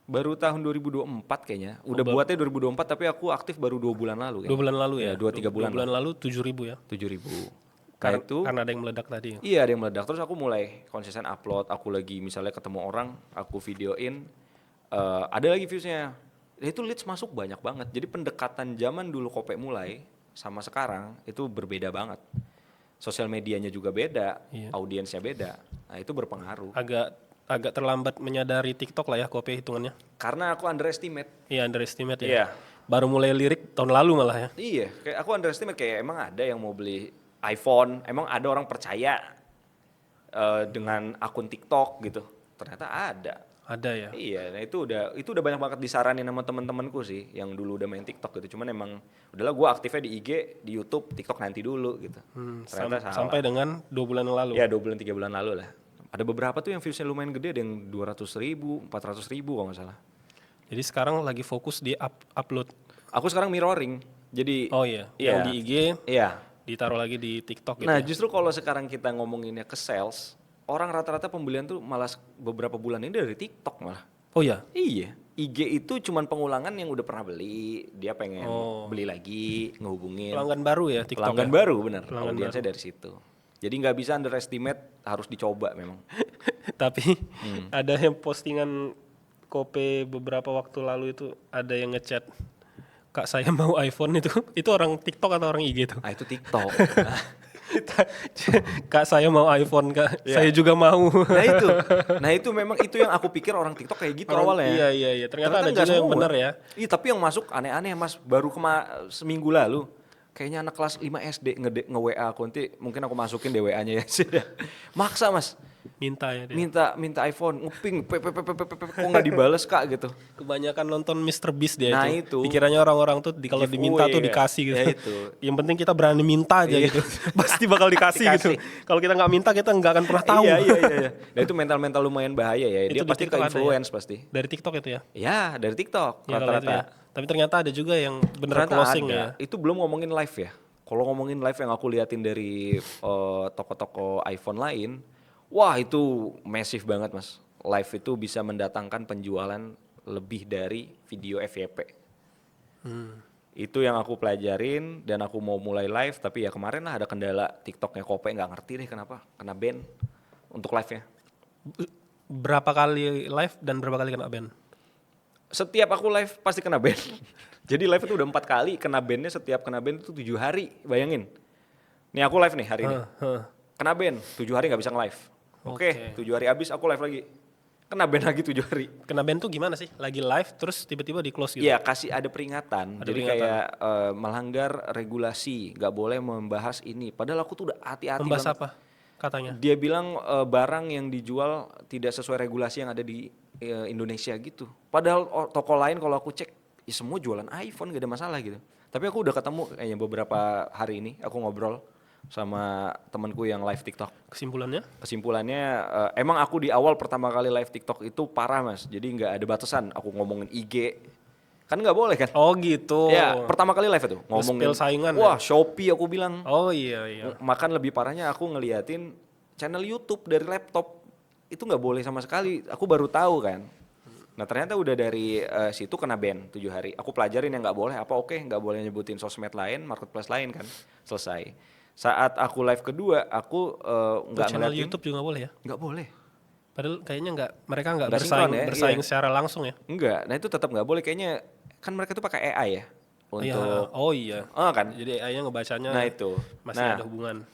Baru tahun 2024 kayaknya. Udah buatnya 2024 tapi aku aktif baru 2 bulan lalu. 2 bulan lalu ya? 2-3 bulan. 2 bulan lalu 7.000 ya? 7.000. Karena, itu karena ada yang meledak tadi. iya ada yang meledak, terus aku mulai konsisten upload, aku lagi misalnya ketemu orang, aku videoin, ada lagi viewsnya, itu leads masuk banyak banget, jadi pendekatan zaman dulu Kope mulai sama sekarang itu berbeda banget, sosial medianya juga beda, Iya. audiensnya beda, nah itu berpengaruh, Agak terlambat menyadari TikTok lah ya Kope hitungannya. karena aku underestimate, Iya underestimate ya. iya, Baru mulai lirik tahun lalu malah ya. iya, kayak aku underestimate kayak emang ada yang mau beli iPhone, emang ada orang percaya dengan akun TikTok gitu, ternyata ada. Ada ya. Iya, nah itu udah banyak banget disaranin sama teman-temanku sih yang dulu udah main TikTok gitu. Cuman emang udahlah gua aktifnya di IG, di YouTube, TikTok nanti dulu gitu. Ternyata salah. Sampai dengan 2 bulan yang lalu. Ya 2 bulan 3 bulan lalu lah. Ada beberapa tuh yang viewsnya lumayan gede, ada yang 200.000, 400.000 kalau nggak salah. Jadi sekarang lagi fokus di upload. Aku sekarang mirroring, jadi Oh iya, iya. yang di IG iya. ditaruh lagi di TikTok gitu. Nah Ya. justru kalau sekarang kita ngomonginnya ke sales, orang rata-rata pembelian tuh malah beberapa bulan ini dari TikTok malah. Oh iya. Iya, IG itu cuman pengulangan yang udah pernah beli, dia pengen beli lagi, ngehubungin. Pelanggan baru ya TikTok. Pelanggan ya? baru bener, Pelanggan audiensnya dari situ. Jadi nggak bisa underestimate, harus dicoba memang. Tapi ada yang postingan Kope beberapa waktu lalu itu ada yang ngechat, Kak saya mau iPhone itu orang TikTok atau orang IG tuh? Ah itu TikTok. Kak saya mau iPhone kak, Iya. saya juga mau. Nah itu memang itu yang aku pikir orang TikTok kayak gitu awalnya. Iya. Ternyata ada nggak juga yang semua. benar ya. Iya tapi yang masuk aneh-aneh mas, baru seminggu lalu. Kayaknya anak kelas 5 SD nge-WA aku, nanti mungkin aku masukin deh WA-nya ya. Maksa mas, Minta ya dia. minta iPhone, nguping, kok nggak dibales kak gitu. Kebanyakan nonton Mr. Beast dia Nah, itu. itu. Dikiranya orang-orang tuh kalau Giveaway, diminta tuh ya. dikasih gitu. Ya, itu. Yang penting kita berani minta aja gitu. Pasti bakal dikasih gitu. Kalau kita nggak minta kita nggak akan pernah tahu. Iya. Nah itu mental lumayan bahaya ya. Dia Itu di pasti TikTok ada ya? ke-influence pasti. Dari TikTok itu ya. Ya dari TikTok Ya, kalau itu rata-rata. ya. Tapi ternyata ada juga yang bener Ternyata closing ada. ya. Itu belum ngomongin live ya. Kalau ngomongin live yang aku liatin dari toko-toko iPhone lain, wah itu massive banget mas. Live itu bisa mendatangkan penjualan lebih dari video FYP. Itu yang aku pelajarin dan aku mau mulai live, tapi ya kemarin lah ada kendala TikToknya Kope, nggak ngerti deh kenapa, kena ban untuk live-nya. Berapa kali live dan berapa kali kena ban? Setiap aku live pasti kena ban. Jadi live itu udah 4 kali, kena ban-nya setiap kena ban itu 7 hari, bayangin. Nih aku live nih hari ini. Kena ban, 7 hari nggak bisa nge-live. Oke, 7 hari habis aku live lagi. Kena ban lagi 7 hari. Kena ban tuh gimana sih? Lagi live terus tiba-tiba di close gitu? Iya, kasih ada peringatan. Ada Jadi peringatan. kayak melanggar regulasi, nggak boleh membahas ini. Padahal aku tuh udah hati-hati Membahas banget. apa katanya? Dia bilang barang yang dijual tidak sesuai regulasi yang ada di Indonesia gitu. Padahal toko lain kalau aku cek, ya semua jualan iPhone gak ada masalah gitu. Tapi aku udah ketemu kayaknya beberapa hari ini, aku ngobrol sama temanku yang live TikTok. Kesimpulannya? Kesimpulannya emang aku di awal pertama kali live TikTok itu parah mas. Jadi nggak ada batasan. Aku ngomongin IG, kan nggak boleh kan? Oh gitu. Ya pertama kali live itu ngomongin. Nge-spill saingan Wah Shopee aku bilang. Oh iya. Makan lebih parahnya aku ngeliatin channel YouTube dari laptop itu nggak boleh sama sekali. Aku baru tahu kan. Nah ternyata udah dari situ kena ban 7 hari. Aku pelajarin yang nggak boleh apa, oke nggak boleh nyebutin sosmed lain, marketplace lain kan, selesai. Saat aku live kedua, aku Untuk nggak channel ngeliatin, YouTube juga nggak boleh ya? nggak boleh. Padahal kayaknya mereka nggak Nggak sinkron ya, bersaing iya. secara langsung ya. Enggak, nah itu tetap nggak boleh kayaknya, kan mereka tuh pakai AI ya Oh iya, untuk, oh iya. kan. Jadi AI-nya ngebacanya Nah itu, masih nah ada hubungan.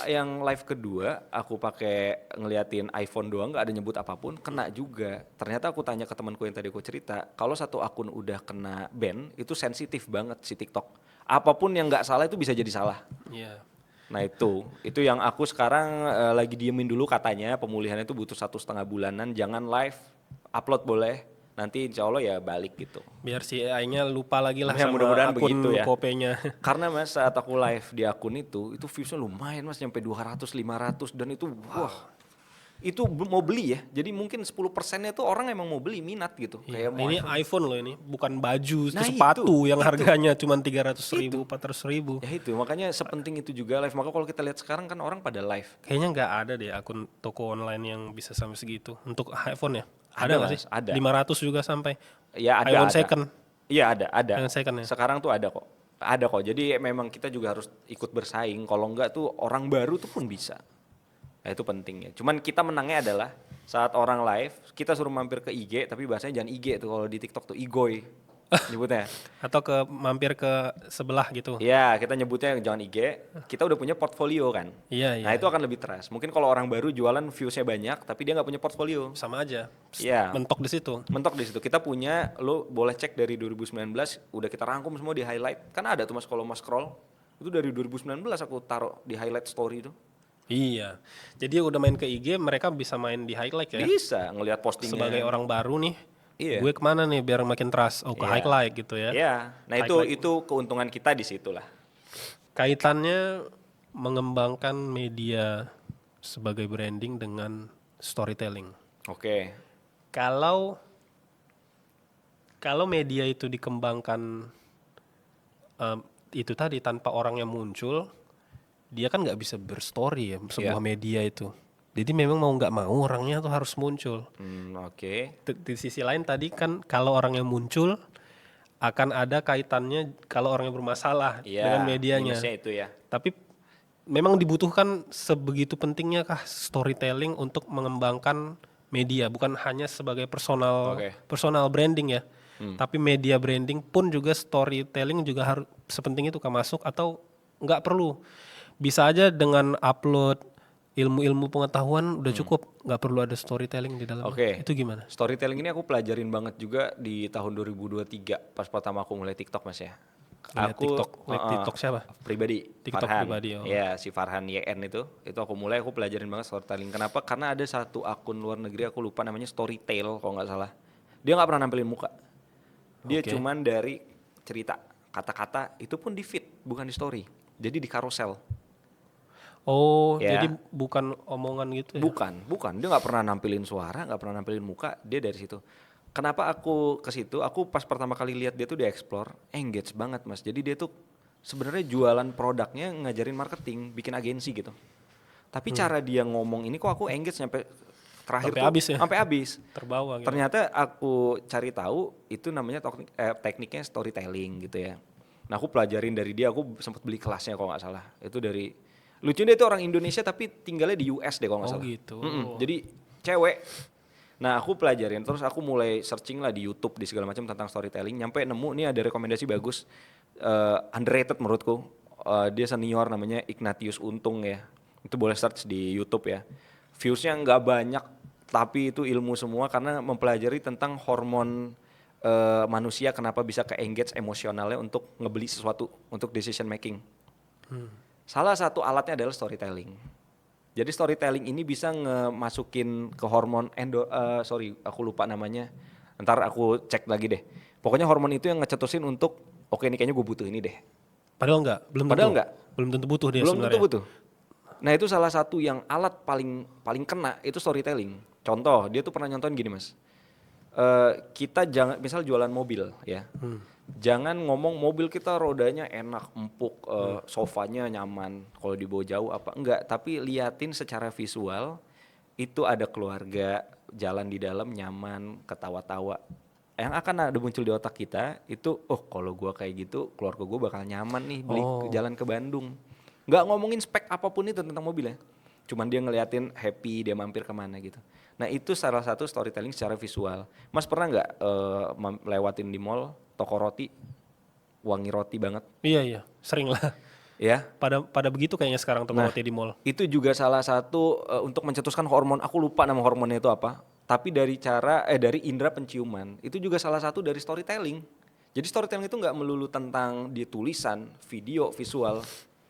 yang live kedua aku pakai ngeliatin iPhone doang, nggak ada nyebut apapun, kena juga. Ternyata aku tanya ke temanku yang tadi aku cerita, kalau satu akun udah kena ban itu sensitif banget si TikTok. Apapun yang nggak salah itu bisa jadi salah. Iya. Nah itu yang aku sekarang lagi diemin dulu, katanya pemulihannya itu butuh 1,5 bulanan, jangan live, upload boleh, nanti insya Allah ya balik gitu. Biar si AI-nya lupa lagi lah Ya sama mudah-mudahan begitu akun ya. kopenya. Karena mas saat aku live di akun itu viewsnya lumayan mas, nyampe 200, 500 dan itu wah. Itu mau beli ya, jadi mungkin 10%-nya tuh orang emang mau beli, minat gitu. Iya, Kayak mau ini iPhone. iPhone loh ini, bukan baju, Nah sepatu yang itu. harganya cuma 300.000, 400.000. Ya itu, makanya sepenting itu juga live. Maka kalau kita lihat sekarang kan orang pada live. Kayaknya nggak ada deh akun toko online yang bisa sampai segitu. Untuk iPhone ya? Ada, Ada nggak sih? Mas, ada. 500 juga sampai. Ya iPhone ada. second. Iya ada. iPhone second ya? Sekarang tuh ada kok. Ada kok. Jadi memang kita juga harus ikut bersaing. Kalau enggak tuh orang baru tuh pun bisa. Nah itu penting ya. Cuman kita menangnya adalah saat orang live, kita suruh mampir ke IG, tapi bahasanya jangan IG tuh, kalau di TikTok tuh igoy nyebutnya. Atau mampir ke sebelah gitu. Iya, kita nyebutnya jangan IG, kita udah punya portfolio kan. Iya, Nah iya. itu akan lebih trust. Mungkin kalau orang baru jualan viewsnya banyak, tapi dia nggak punya portfolio. Sama aja. Iya. Mentok di situ. Mentok di situ. Kita punya, lo boleh cek dari 2019, udah kita rangkum semua di highlight. Kan ada tuh mas kalau mas scroll, itu dari 2019 aku taruh di highlight story itu. Iya. Jadi udah main ke IG, mereka bisa main di highlight ya. Bisa ngelihat postingnya. Sebagai orang baru nih, Iya. gue kemana nih biar makin trust? Oh ke Iya. highlight gitu ya. Iya. Nah Highlight. itu keuntungan kita di situ lah. Kaitannya mengembangkan media sebagai branding dengan storytelling. Oke. Kalau media itu dikembangkan itu tadi tanpa orang yang muncul, dia kan nggak bisa berstory ya sebuah media itu. Jadi memang mau nggak mau orangnya tuh harus muncul. Oke. Di sisi lain tadi kan kalau orang yang muncul akan ada kaitannya kalau orang yang bermasalah Iya. dengan medianya. Minusnya itu ya. Tapi memang dibutuhkan sebegitu pentingnya kah storytelling untuk mengembangkan media, bukan hanya sebagai personal branding ya. Tapi media branding pun juga storytelling juga harus sepenting itu kah masuk atau nggak perlu. Bisa aja dengan upload ilmu-ilmu pengetahuan udah cukup, nggak perlu ada storytelling di dalamnya. Oke. Itu gimana? Storytelling ini aku pelajarin banget juga di tahun 2023 pas pertama aku mulai TikTok mas ya. Lihat TikTok siapa? Pribadi. TikTok Farhan. pribadi, oh. Ya si Farhan YN itu aku mulai, aku pelajarin banget storytelling. Kenapa? Karena ada satu akun luar negeri aku lupa namanya Storytel kalau nggak salah. Dia nggak pernah nampilin muka. Dia cuman dari cerita, kata-kata itu pun di feed, bukan di story. Jadi di carousel. Oh, Ya. jadi bukan omongan gitu ya? Bukan. Dia nggak pernah nampilin suara, nggak pernah nampilin muka. Dia dari situ. Kenapa aku ke situ? Aku pas pertama kali lihat dia tuh di explore, engage banget mas. Jadi dia tuh sebenarnya jualan produknya, ngajarin marketing, bikin agensi gitu. Tapi cara dia ngomong ini kok aku engage sampai terakhir Sampai tuh habis ya? sampai habis. Terbawa gitu. Ternyata aku cari tahu itu namanya tekniknya storytelling gitu ya. Nah aku pelajarin dari dia, aku sempat beli kelasnya kalau nggak salah. Itu dari lucunya itu orang Indonesia tapi tinggalnya di US deh kalau nggak salah. Gitu. Jadi cewek. Nah aku pelajarin terus aku mulai searching lah di YouTube di segala macam tentang storytelling. Nyampe nemu nih ada rekomendasi bagus, underrated menurutku. Dia senior namanya Ignatius Untung ya. Itu boleh search di YouTube ya. Viewsnya nggak banyak tapi itu ilmu semua karena mempelajari tentang hormon manusia kenapa bisa ke engage emosionalnya untuk ngebeli sesuatu, untuk decision making. Salah satu alatnya adalah storytelling. Jadi storytelling ini bisa ngemasukin ke hormon aku lupa namanya. Ntar aku cek lagi deh. Pokoknya hormon itu yang ngecetusin untuk oke ini kayaknya gue butuh ini deh. Padahal enggak, belum tentu butuh dia Belum sebenarnya. tentu butuh. Nah itu salah satu yang alat paling kena itu storytelling. Contoh dia tuh pernah nyontohin gini mas. Kita jangan misal jualan mobil ya. Jangan ngomong mobil kita rodanya enak, empuk, sofanya nyaman, kalau dibawa jauh apa enggak, tapi liatin secara visual itu ada keluarga jalan di dalam nyaman, ketawa-tawa. Yang akan ada muncul di otak kita itu, oh kalau gua kayak gitu keluarga gua bakal nyaman nih beli jalan ke Bandung. Nggak ngomongin spek apapun itu tentang mobil ya. Cuman dia ngeliatin happy, dia mampir kemana gitu. Nah itu salah satu storytelling secara visual. Mas pernah nggak lewatin di mall, toko roti, wangi roti banget? Iya, sering lah. Ya, Pada begitu kayaknya sekarang toko nah roti di mall. itu juga salah satu untuk mencetuskan hormon, aku lupa nama hormonnya itu apa. Tapi dari dari indera penciuman, itu juga salah satu dari storytelling. Jadi storytelling itu nggak melulu tentang di tulisan, video, visual.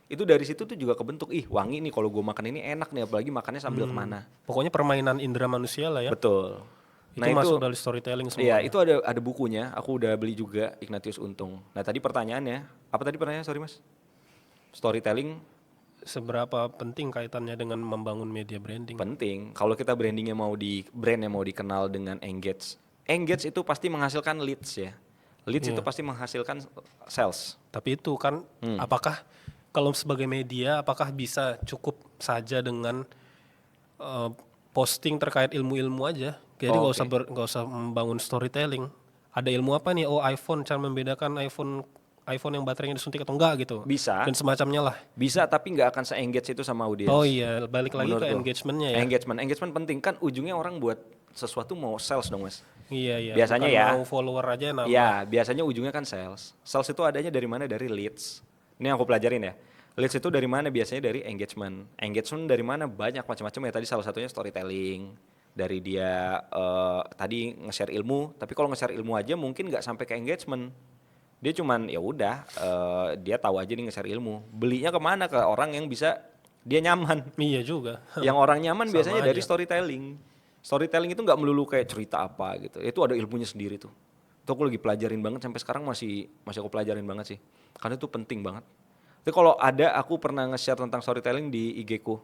Itu dari situ tuh juga kebentuk, ih wangi nih kalau gue makan ini enak nih, apalagi makannya sambil kemana. Pokoknya permainan indera manusia lah ya. Betul. Itu masuk dari storytelling Iya, semuanya. itu ada bukunya, aku udah beli juga, Ignatius Untung. Nah tadi pertanyaannya, apa tadi pertanyaannya, sorry mas? Storytelling Seberapa penting kaitannya dengan membangun media branding? penting. Kalau kita brandingnya brandnya mau dikenal dengan engage itu pasti menghasilkan leads ya. Leads itu pasti menghasilkan sales. Tapi itu kan, apakah kalau sebagai media, apakah bisa cukup saja dengan posting terkait ilmu-ilmu aja? Jadi nggak usah membangun storytelling. Ada ilmu apa nih? Oh iPhone, cara membedakan iPhone yang baterainya disuntik atau enggak gitu. Bisa, Dan semacamnya lah. bisa tapi nggak akan se-engage itu sama audiens. Oh iya, balik lagi ke Menurutku. engagementnya ya. Engagement penting kan, ujungnya orang buat sesuatu mau sales dong mas. Iya. Biasanya Bukan ya. mau follower aja nambah. Ya, biasanya ujungnya kan sales. Sales itu adanya dari mana? Dari leads. Ini yang aku pelajarin ya. Leads itu dari mana? Biasanya dari engagement. Engagement dari mana? Banyak macam-macam ya. Tadi salah satunya storytelling. Dari dia tadi nge-share ilmu. Tapi kalau nge-share ilmu aja mungkin nggak sampai ke engagement. Dia cuman ya udah dia tahu aja nih nge-share ilmu. Belinya kemana? Ke orang yang bisa dia nyaman. Iya juga. Yang orang nyaman Sama biasanya dari aja. storytelling. Storytelling itu nggak melulu kayak cerita apa gitu. Itu ada ilmunya sendiri tuh. Itu aku lagi pelajarin banget sampai sekarang masih aku pelajarin banget sih. Karena itu penting banget. Tapi kalau ada aku pernah nge-share tentang storytelling di IG ku.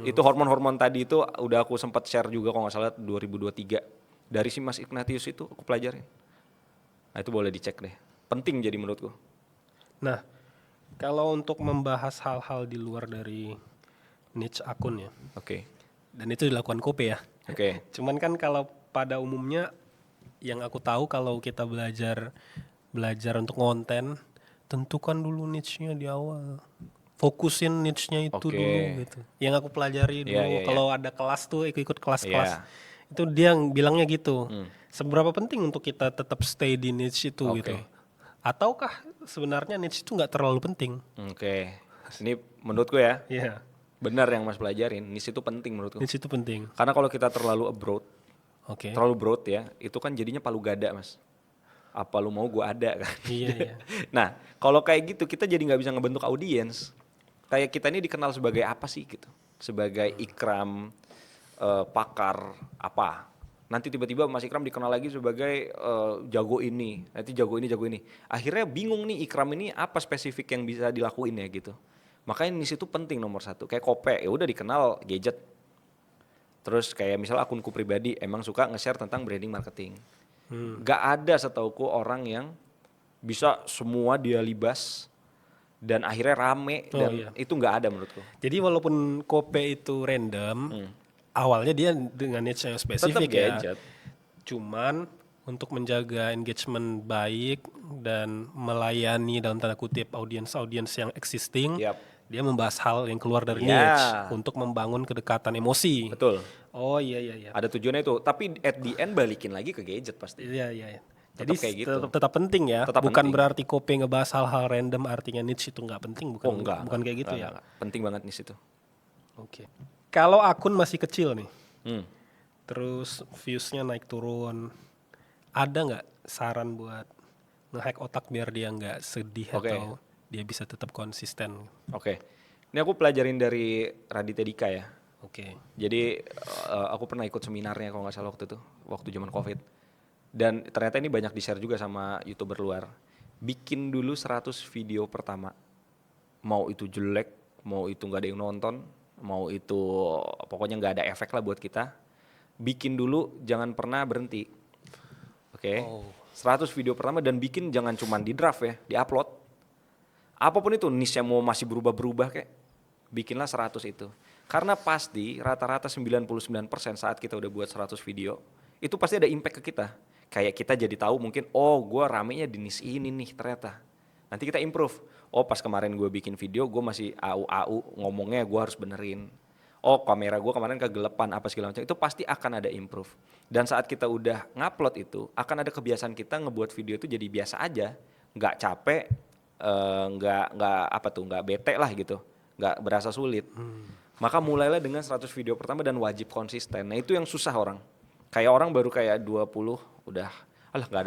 Itu hormon-hormon tadi itu udah aku sempat share juga kalau nggak salah 2023. Dari si Mas Ignatius itu aku pelajarin. Nah itu boleh dicek deh. Penting jadi menurutku. Nah, kalau untuk membahas hal-hal di luar dari niche akun ya, Oke. dan itu dilakukan Kope ya. Oke. Cuman kan kalau pada umumnya yang aku tahu kalau kita belajar untuk konten, tentukan dulu niche-nya di awal. Fokusin niche-nya itu dulu gitu. Yang aku pelajari dulu kalau ada kelas tuh ikut kelas-kelas. Itu dia bilangnya gitu. Seberapa penting untuk kita tetap stay di niche itu gitu. Ataukah sebenarnya niche itu nggak terlalu penting? Oke. Ini menurutku ya. Iya. Benar yang Mas pelajarin. Niche itu penting menurutku. Niche itu penting. Karena kalau kita terlalu abroad, Oke. terlalu broad ya, itu kan jadinya palu gada mas. Apa lu mau gua ada kan? Iya. Nah kalau kayak gitu kita jadi nggak bisa ngebentuk audiens. Kayak kita ini dikenal sebagai apa sih gitu? Sebagai Ikram, pakar apa? Nanti tiba-tiba Mas Ikram dikenal lagi sebagai jago ini, nanti jago ini. Akhirnya bingung nih Ikram ini apa spesifik yang bisa dilakuin ya gitu. Makanya niche itu penting nomor satu. Kayak Kope, ya udah dikenal gadget. Terus kayak misal akunku pribadi emang suka nge-share tentang branding marketing. Gak ada setauku orang yang bisa semua dia libas dan akhirnya rame dan itu gak ada menurutku. Jadi walaupun Kope itu random, awalnya dia dengan niche yang spesifik Tetap ya. gadget. Cuman untuk menjaga engagement baik dan melayani dalam tanda kutip audiens yang existing, dia membahas hal yang keluar dari niche untuk membangun kedekatan emosi. Betul. Oh iya. Ada tujuannya itu, tapi at the end balikin lagi ke gadget pasti. Iya. Jadi kayak gitu. tetap penting ya. Tetap bukan penting. berarti Kope ngebahas hal-hal random artinya niche itu nggak penting, bukan kayak gitu ya. Enggak. Penting banget nih situ. Oke. Kalau akun masih kecil nih, terus viewsnya naik turun, ada nggak saran buat nge-hack otak biar dia nggak sedih atau dia bisa tetap konsisten? Oke. Ini aku pelajarin dari Raditya Dika ya. Oke. Jadi aku pernah ikut seminarnya kalau nggak salah waktu zaman COVID. Dan ternyata ini banyak di-share juga sama YouTuber luar. Bikin dulu 100 video pertama. Mau itu jelek, mau itu nggak ada yang nonton, mau itu pokoknya nggak ada efek lah buat kita. Bikin dulu, jangan pernah berhenti. Oke. 100 video pertama dan bikin jangan cuma di draft ya, di-upload. Apapun itu, niche yang mau masih berubah-berubah kayak, bikinlah 100 itu. Karena pasti rata-rata 99% saat kita udah buat 100 video, itu pasti ada impact ke kita. Kayak kita jadi tahu mungkin, oh gue ramenya di niche ini nih ternyata. Nanti kita improve. Oh pas kemarin gue bikin video gue masih au ngomongnya gue harus benerin. Oh kamera gue kemarin kegelapan apa segala macam, itu pasti akan ada improve. Dan saat kita udah ngupload itu akan ada kebiasaan kita ngebuat video itu jadi biasa aja, nggak capek, nggak bete lah gitu, nggak berasa sulit. Maka mulailah dengan 100 video pertama dan wajib konsisten. Nah itu yang susah orang. Kayak orang baru kayak 20 udah alah nggak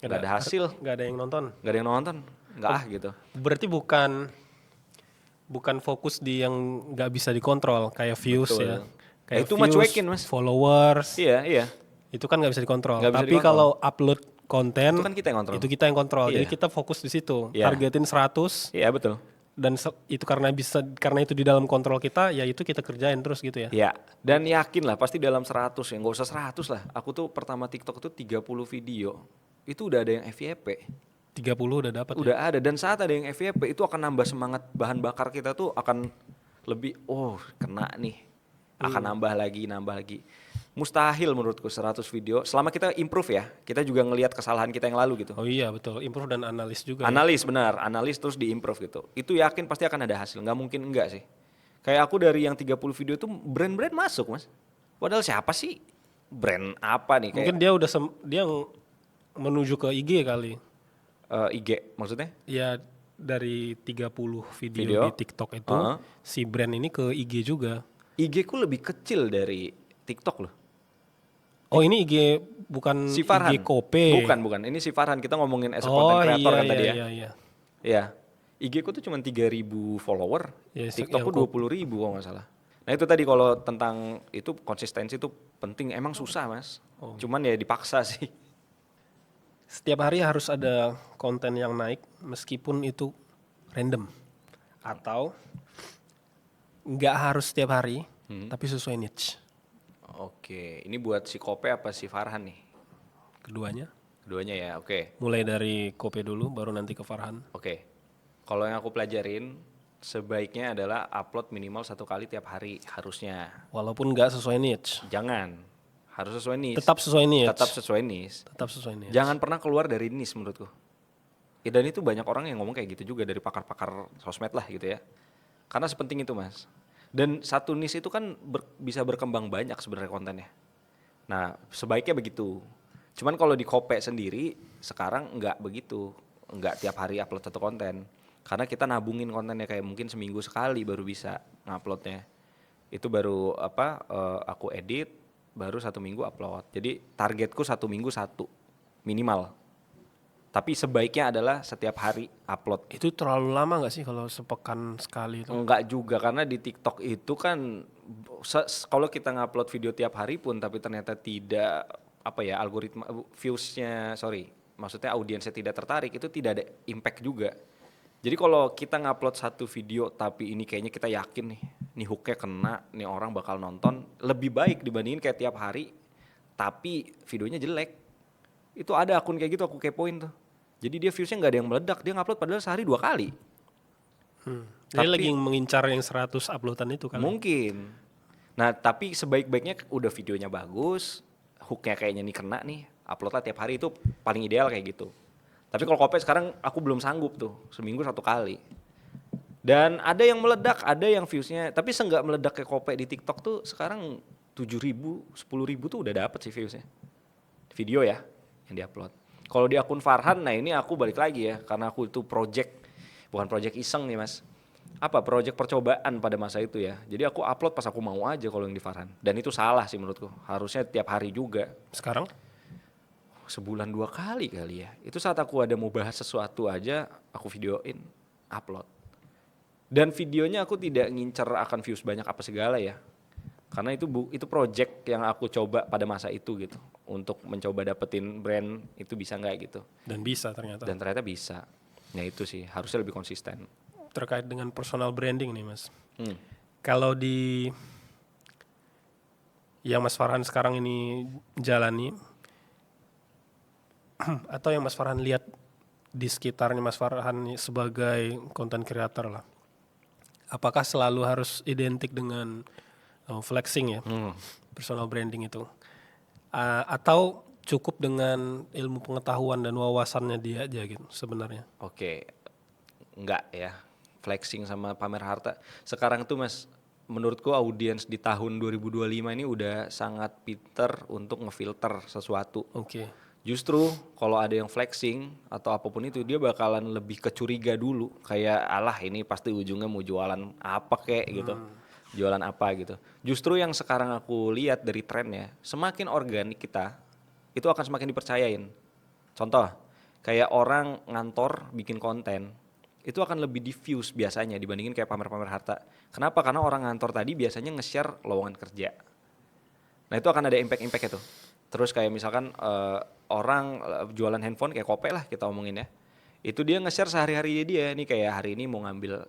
ada hasil, Nggak ada yang nonton. nggak ada yang nonton, nggak gitu. Berarti bukan fokus di yang nggak bisa dikontrol kayak views Betul. ya. Kayak Itu mah cuekin, Mas. followers. Iya. Itu kan nggak bisa dikontrol. Nggak bisa Tapi dikontrol. kalau upload konten Itu kan kita yang kontrol. Itu kita yang kontrol. Iya. Jadi kita fokus di situ. Iya. Targetin 100 Iya betul. dan itu karena itu di dalam kontrol kita, ya itu kita kerjain terus gitu ya. Iya. Dan yakin lah pasti dalam 100 ya, nggak usah 100 lah. Aku tuh pertama TikTok tuh 30 video. Itu udah ada yang FYP. 30 udah dapat. Udah ada, dan saat ada yang FYP itu akan nambah semangat, bahan bakar kita tuh akan lebih, oh kena nih, akan nambah lagi. Mustahil menurutku 100 video, selama kita improve ya, kita juga ngelihat kesalahan kita yang lalu gitu. Oh iya betul, improve dan analis juga. Analis benar, analis terus diimprove gitu. Itu yakin pasti akan ada hasil, nggak mungkin enggak sih. Kayak aku dari yang 30 video tuh brand-brand masuk Mas. Padahal siapa sih? Brand apa nih? Kayak Mungkin dia menuju ke IG kali. IG maksudnya? Ya dari 30 video, Video. di TikTok itu, si brand ini ke IG juga. IG ku lebih kecil dari TikTok loh. Oh ini IG bukan Si Farhan. IG Kope. Bukan. Ini si Farhan, kita ngomongin as a content creator kan tadi ya. Iya. Iya. IG ku tuh cuma 3.000 follower, Ya, TikTok ku 20.000 kalau nggak salah. Nah itu tadi kalau tentang itu konsistensi itu penting, emang susah Mas. Cuman ya dipaksa sih. Setiap hari harus ada konten yang naik meskipun itu random. Atau nggak harus setiap hari, tapi sesuai niche. Oke, ini buat si Kope apa si Farhan nih? Keduanya. Keduanya ya, oke. Mulai dari Kope dulu, baru nanti ke Farhan. Oke, kalau yang aku pelajarin sebaiknya adalah upload minimal 1 kali tiap hari harusnya. Walaupun nggak sesuai niche. Jangan, harus sesuai niche. Tetap sesuai niche. Tetap sesuai niche. Tetap sesuai niche. Jangan pernah keluar dari niche menurutku. Ya, dan itu banyak orang yang ngomong kayak gitu juga dari pakar-pakar sosmed lah gitu ya. Karena sepenting itu Mas. Dan satu niche itu kan bisa berkembang banyak sebenarnya kontennya. Nah sebaiknya begitu. Cuman kalau di Kope sendiri sekarang nggak begitu. Nggak tiap hari upload satu konten. Karena kita nabungin kontennya kayak mungkin seminggu sekali baru bisa nguploadnya. Itu baru aku edit, baru 1 minggu upload. Jadi targetku 1 minggu 1 minimal. Tapi sebaiknya adalah setiap hari upload. Itu terlalu lama nggak sih kalau sepekan sekali itu? Enggak juga, karena di TikTok itu kan kalau kita ngupload video tiap hari pun tapi ternyata tidak algoritma maksudnya audiensnya tidak tertarik, itu tidak ada impact juga. Jadi kalau kita ngupload 1 video tapi ini kayaknya kita yakin nih hooknya kena, nih orang bakal nonton, lebih baik dibandingin kayak tiap hari tapi videonya jelek. Itu ada akun kayak gitu, aku kepoin tuh. Jadi dia viewsnya nggak ada yang meledak, dia ngupload padahal sehari 2 kali. Dia lagi mengincar yang 100 uploadan itu kan? Mungkin. Nah tapi sebaik-baiknya udah videonya bagus, hooknya kayaknya nih kena nih, uploadlah tiap hari, itu paling ideal kayak gitu. Tapi kalau Kope sekarang aku belum sanggup tuh, seminggu 1 kali. Dan ada yang meledak, ada yang viewsnya, tapi seenggak meledak kayak Kope di TikTok tuh sekarang 7.000, 10.000 tuh udah dapet sih viewsnya. Video ya yang diupload. Kalau di akun Farhan, nah ini aku balik lagi ya, karena aku itu bukan project iseng nih Mas. Project percobaan pada masa itu ya. Jadi aku upload pas aku mau aja kalau yang di Farhan. Dan itu salah sih menurutku, harusnya tiap hari juga. Sekarang? Sebulan 2 kali kali ya. Itu saat aku ada mau bahas sesuatu aja, aku videoin, upload. Dan videonya aku tidak ngincer akan views banyak apa segala ya. Karena itu project yang aku coba pada masa itu gitu, untuk mencoba dapetin brand itu bisa nggak gitu. Dan bisa ternyata. Dan ternyata bisa. Nah itu sih harusnya lebih konsisten. Terkait dengan personal branding nih Mas. Kalau yang Mas Farhan sekarang ini jalani, atau yang Mas Farhan lihat di sekitarnya Mas Farhan sebagai content creator lah, apakah selalu harus identik dengan flexing ya, personal branding itu, atau cukup dengan ilmu pengetahuan dan wawasannya dia aja gitu sebenarnya? Oke, enggak ya, flexing sama pamer harta. Sekarang tuh Mas, menurutku audiens di tahun 2025 ini udah sangat pinter untuk ngefilter sesuatu. Oke. Justru kalau ada yang flexing atau apapun itu, dia bakalan lebih kecuriga dulu. Kayak alah ini pasti ujungnya mau jualan apa kek gitu. Jualan apa gitu. Justru yang sekarang aku lihat dari trennya, semakin organik kita, itu akan semakin dipercayain. Contoh, kayak orang ngantor bikin konten, itu akan lebih diffuse biasanya dibandingin kayak pamer-pamer harta. Kenapa? Karena orang ngantor tadi biasanya nge-share lowongan kerja. Nah itu akan ada impact-impactnya tuh. Terus kayak misalkan orang jualan handphone kayak Kope lah kita omongin ya. Itu dia nge-share sehari-hari dia nih, kayak hari ini mau ngambil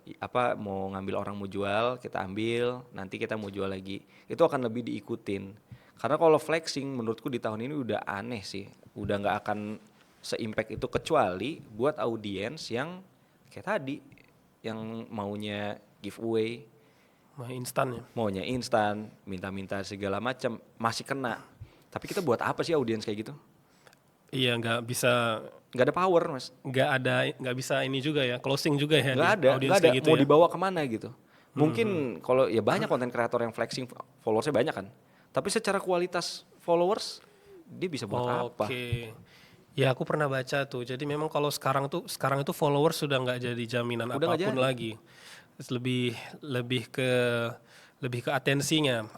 orang mau jual, kita ambil, nanti kita mau jual lagi. Itu akan lebih diikutin. Karena kalau flexing menurutku di tahun ini udah aneh sih. Udah nggak akan se-impact itu kecuali buat audiens yang kayak tadi, yang maunya giveaway, maunya instan, minta-minta segala macam, masih kena. Tapi kita buat apa sih audiens kayak gitu? Iya, nggak Nggak ada power Mas. nggak bisa ini juga ya, closing juga ya. Nggak ada. Gitu Mau ya. dibawa kemana gitu. Mungkin kalau ya banyak konten kreator yang flexing, followersnya banyak kan. Tapi secara kualitas followers, dia bisa buat apa? Oke. Ya aku pernah baca tuh. Jadi memang kalau sekarang itu followers sudah nggak jadi jaminan Udah nggak apapun jadi. lagi. Terus lebih ke atensinya,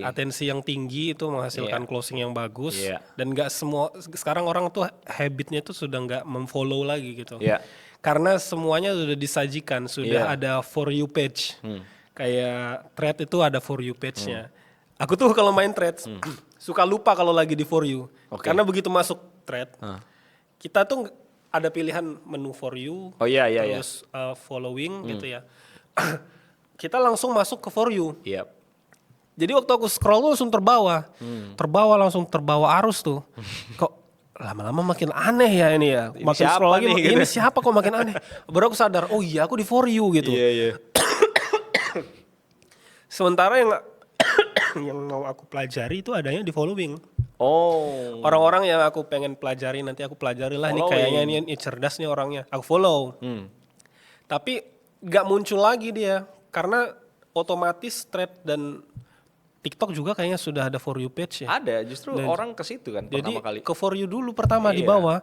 atensi yang tinggi itu menghasilkan closing yang bagus. Iya. Dan nggak semua sekarang orang tuh habitnya tuh sudah nggak memfollow lagi gitu. Iya. Karena semuanya sudah disajikan, sudah Iya. ada for you page. Kayak thread itu ada for you page-nya. Aku tuh kalau main thread suka lupa kalau lagi di for you. Oke. Karena begitu masuk thread, kita tuh ada pilihan menu for you, Oh iya. terus following gitu ya. Kita langsung masuk ke for you. Iya. Jadi waktu aku scroll tuh langsung langsung terbawa arus tuh. Kok lama-lama makin aneh ya ini ya. Ini Makin siapa scroll lagi, nih, gitu. ini siapa kok makin aneh. Baru aku sadar, oh iya aku di for you gitu. Iya. Sementara yang mau aku pelajari itu adanya di following. Oh. Orang-orang yang aku pengen pelajari nanti aku pelajari lah, ini kayaknya ini cerdas nih orangnya. Aku follow. Tapi gak muncul lagi dia karena otomatis thread dan TikTok juga kayaknya sudah ada for you page ya. Ada, justru orang ke situ kan Jadi pertama kali. ke for you dulu pertama di Iya. bawah.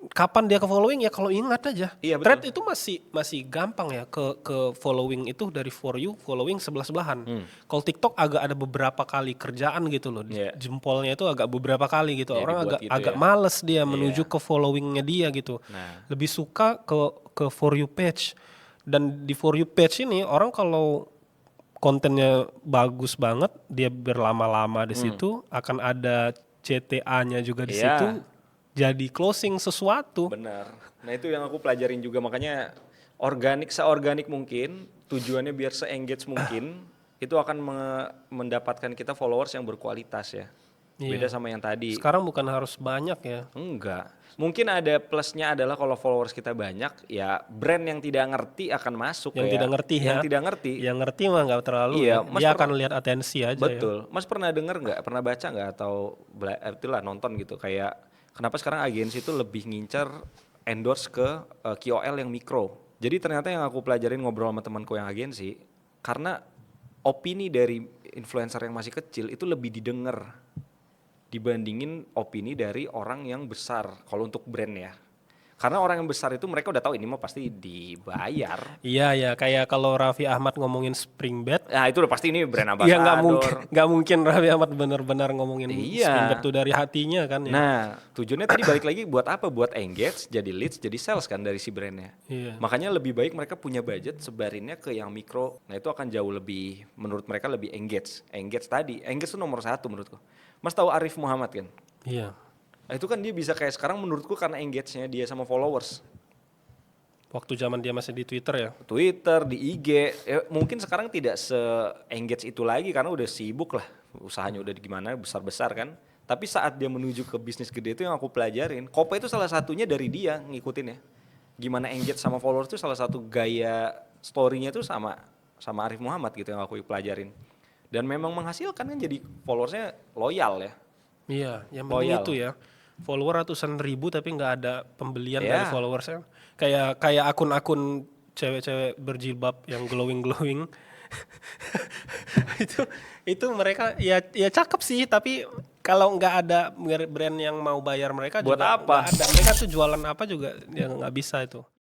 Kapan dia ke following ya kalau ingat aja. Iya, betul. Thread itu masih gampang ya ke following itu dari for you, following sebelah-sebelahan. Kalau TikTok agak ada beberapa kali kerjaan gitu loh. Iya. Jempolnya itu agak beberapa kali gitu. Iya, Orang dibuat gitu agak ya. males dia menuju ke followingnya dia gitu. Nah. Lebih suka ke for you page. Dan di for you page ini orang kalau kontennya bagus banget, dia berlama-lama di situ, akan ada CTA-nya juga di Iya. situ, jadi closing sesuatu. Benar. Nah itu yang aku pelajarin juga, makanya seorganik mungkin, tujuannya biar se-engage mungkin, itu akan mendapatkan kita followers yang berkualitas ya. Beda sama yang tadi. Sekarang bukan harus banyak ya. Enggak. Mungkin ada plusnya adalah kalau followers kita banyak, ya brand yang tidak ngerti akan masuk. Yang tidak ngerti ya. Yang tidak ngerti. Yang ngerti mah nggak terlalu. Iya, Ya. Mas Dia pernah- akan lihat atensi aja. Betul. Mas pernah denger nggak? Pernah baca nggak? Atau itulah nonton gitu. Kayak kenapa sekarang agensi itu lebih ngincer endorse ke KOL yang mikro. Jadi ternyata yang aku pelajarin ngobrol sama temanku yang agensi, karena opini dari influencer yang masih kecil itu lebih didengar dibandingin opini dari orang yang besar kalau untuk brand ya. Karena orang yang besar itu mereka udah tahu ini mah pasti dibayar. Iya ya, kayak kalau Raffi Ahmad ngomongin Spring Bed. Nah itu udah pasti ini brand ambassador. Iya nggak mungkin Raffi Ahmad benar-benar ngomongin Iya. Spring Bed tuh dari hatinya kan ya. Nah tujuannya tadi balik lagi buat apa? Buat engage, jadi leads, jadi sales kan dari si brandnya. Iya. Makanya lebih baik mereka punya budget sebarinnya ke yang mikro. Nah itu akan jauh lebih, menurut mereka lebih engage. Engage itu nomor 1 menurutku. Mas tahu Arif Muhammad kan? Iya. Nah, itu kan dia bisa kayak sekarang menurutku karena engage-nya dia sama followers. Waktu zaman dia masih di Twitter ya. Twitter, di IG, ya mungkin sekarang tidak se-engage itu lagi karena udah sibuk lah. Usahanya udah gimana, besar-besar kan. Tapi saat dia menuju ke bisnis gede itu yang aku pelajarin. Kope itu salah satunya dari dia ngikutin ya. Gimana engage sama followers itu salah satu gaya story-nya itu sama Arif Muhammad gitu yang aku pelajarin. Dan memang menghasilkan kan jadi followersnya loyal ya. Iya, yang penting Loyal. itu ya. Follower ratusan ribu tapi nggak ada pembelian Iya. dari followersnya. Kayak akun-akun cewek-cewek berjilbab yang glowing itu itu mereka ya cakep sih, tapi kalau nggak ada brand yang mau bayar mereka Buat juga apa? nggak ada, mereka tuh jualan apa juga ya nggak bisa itu.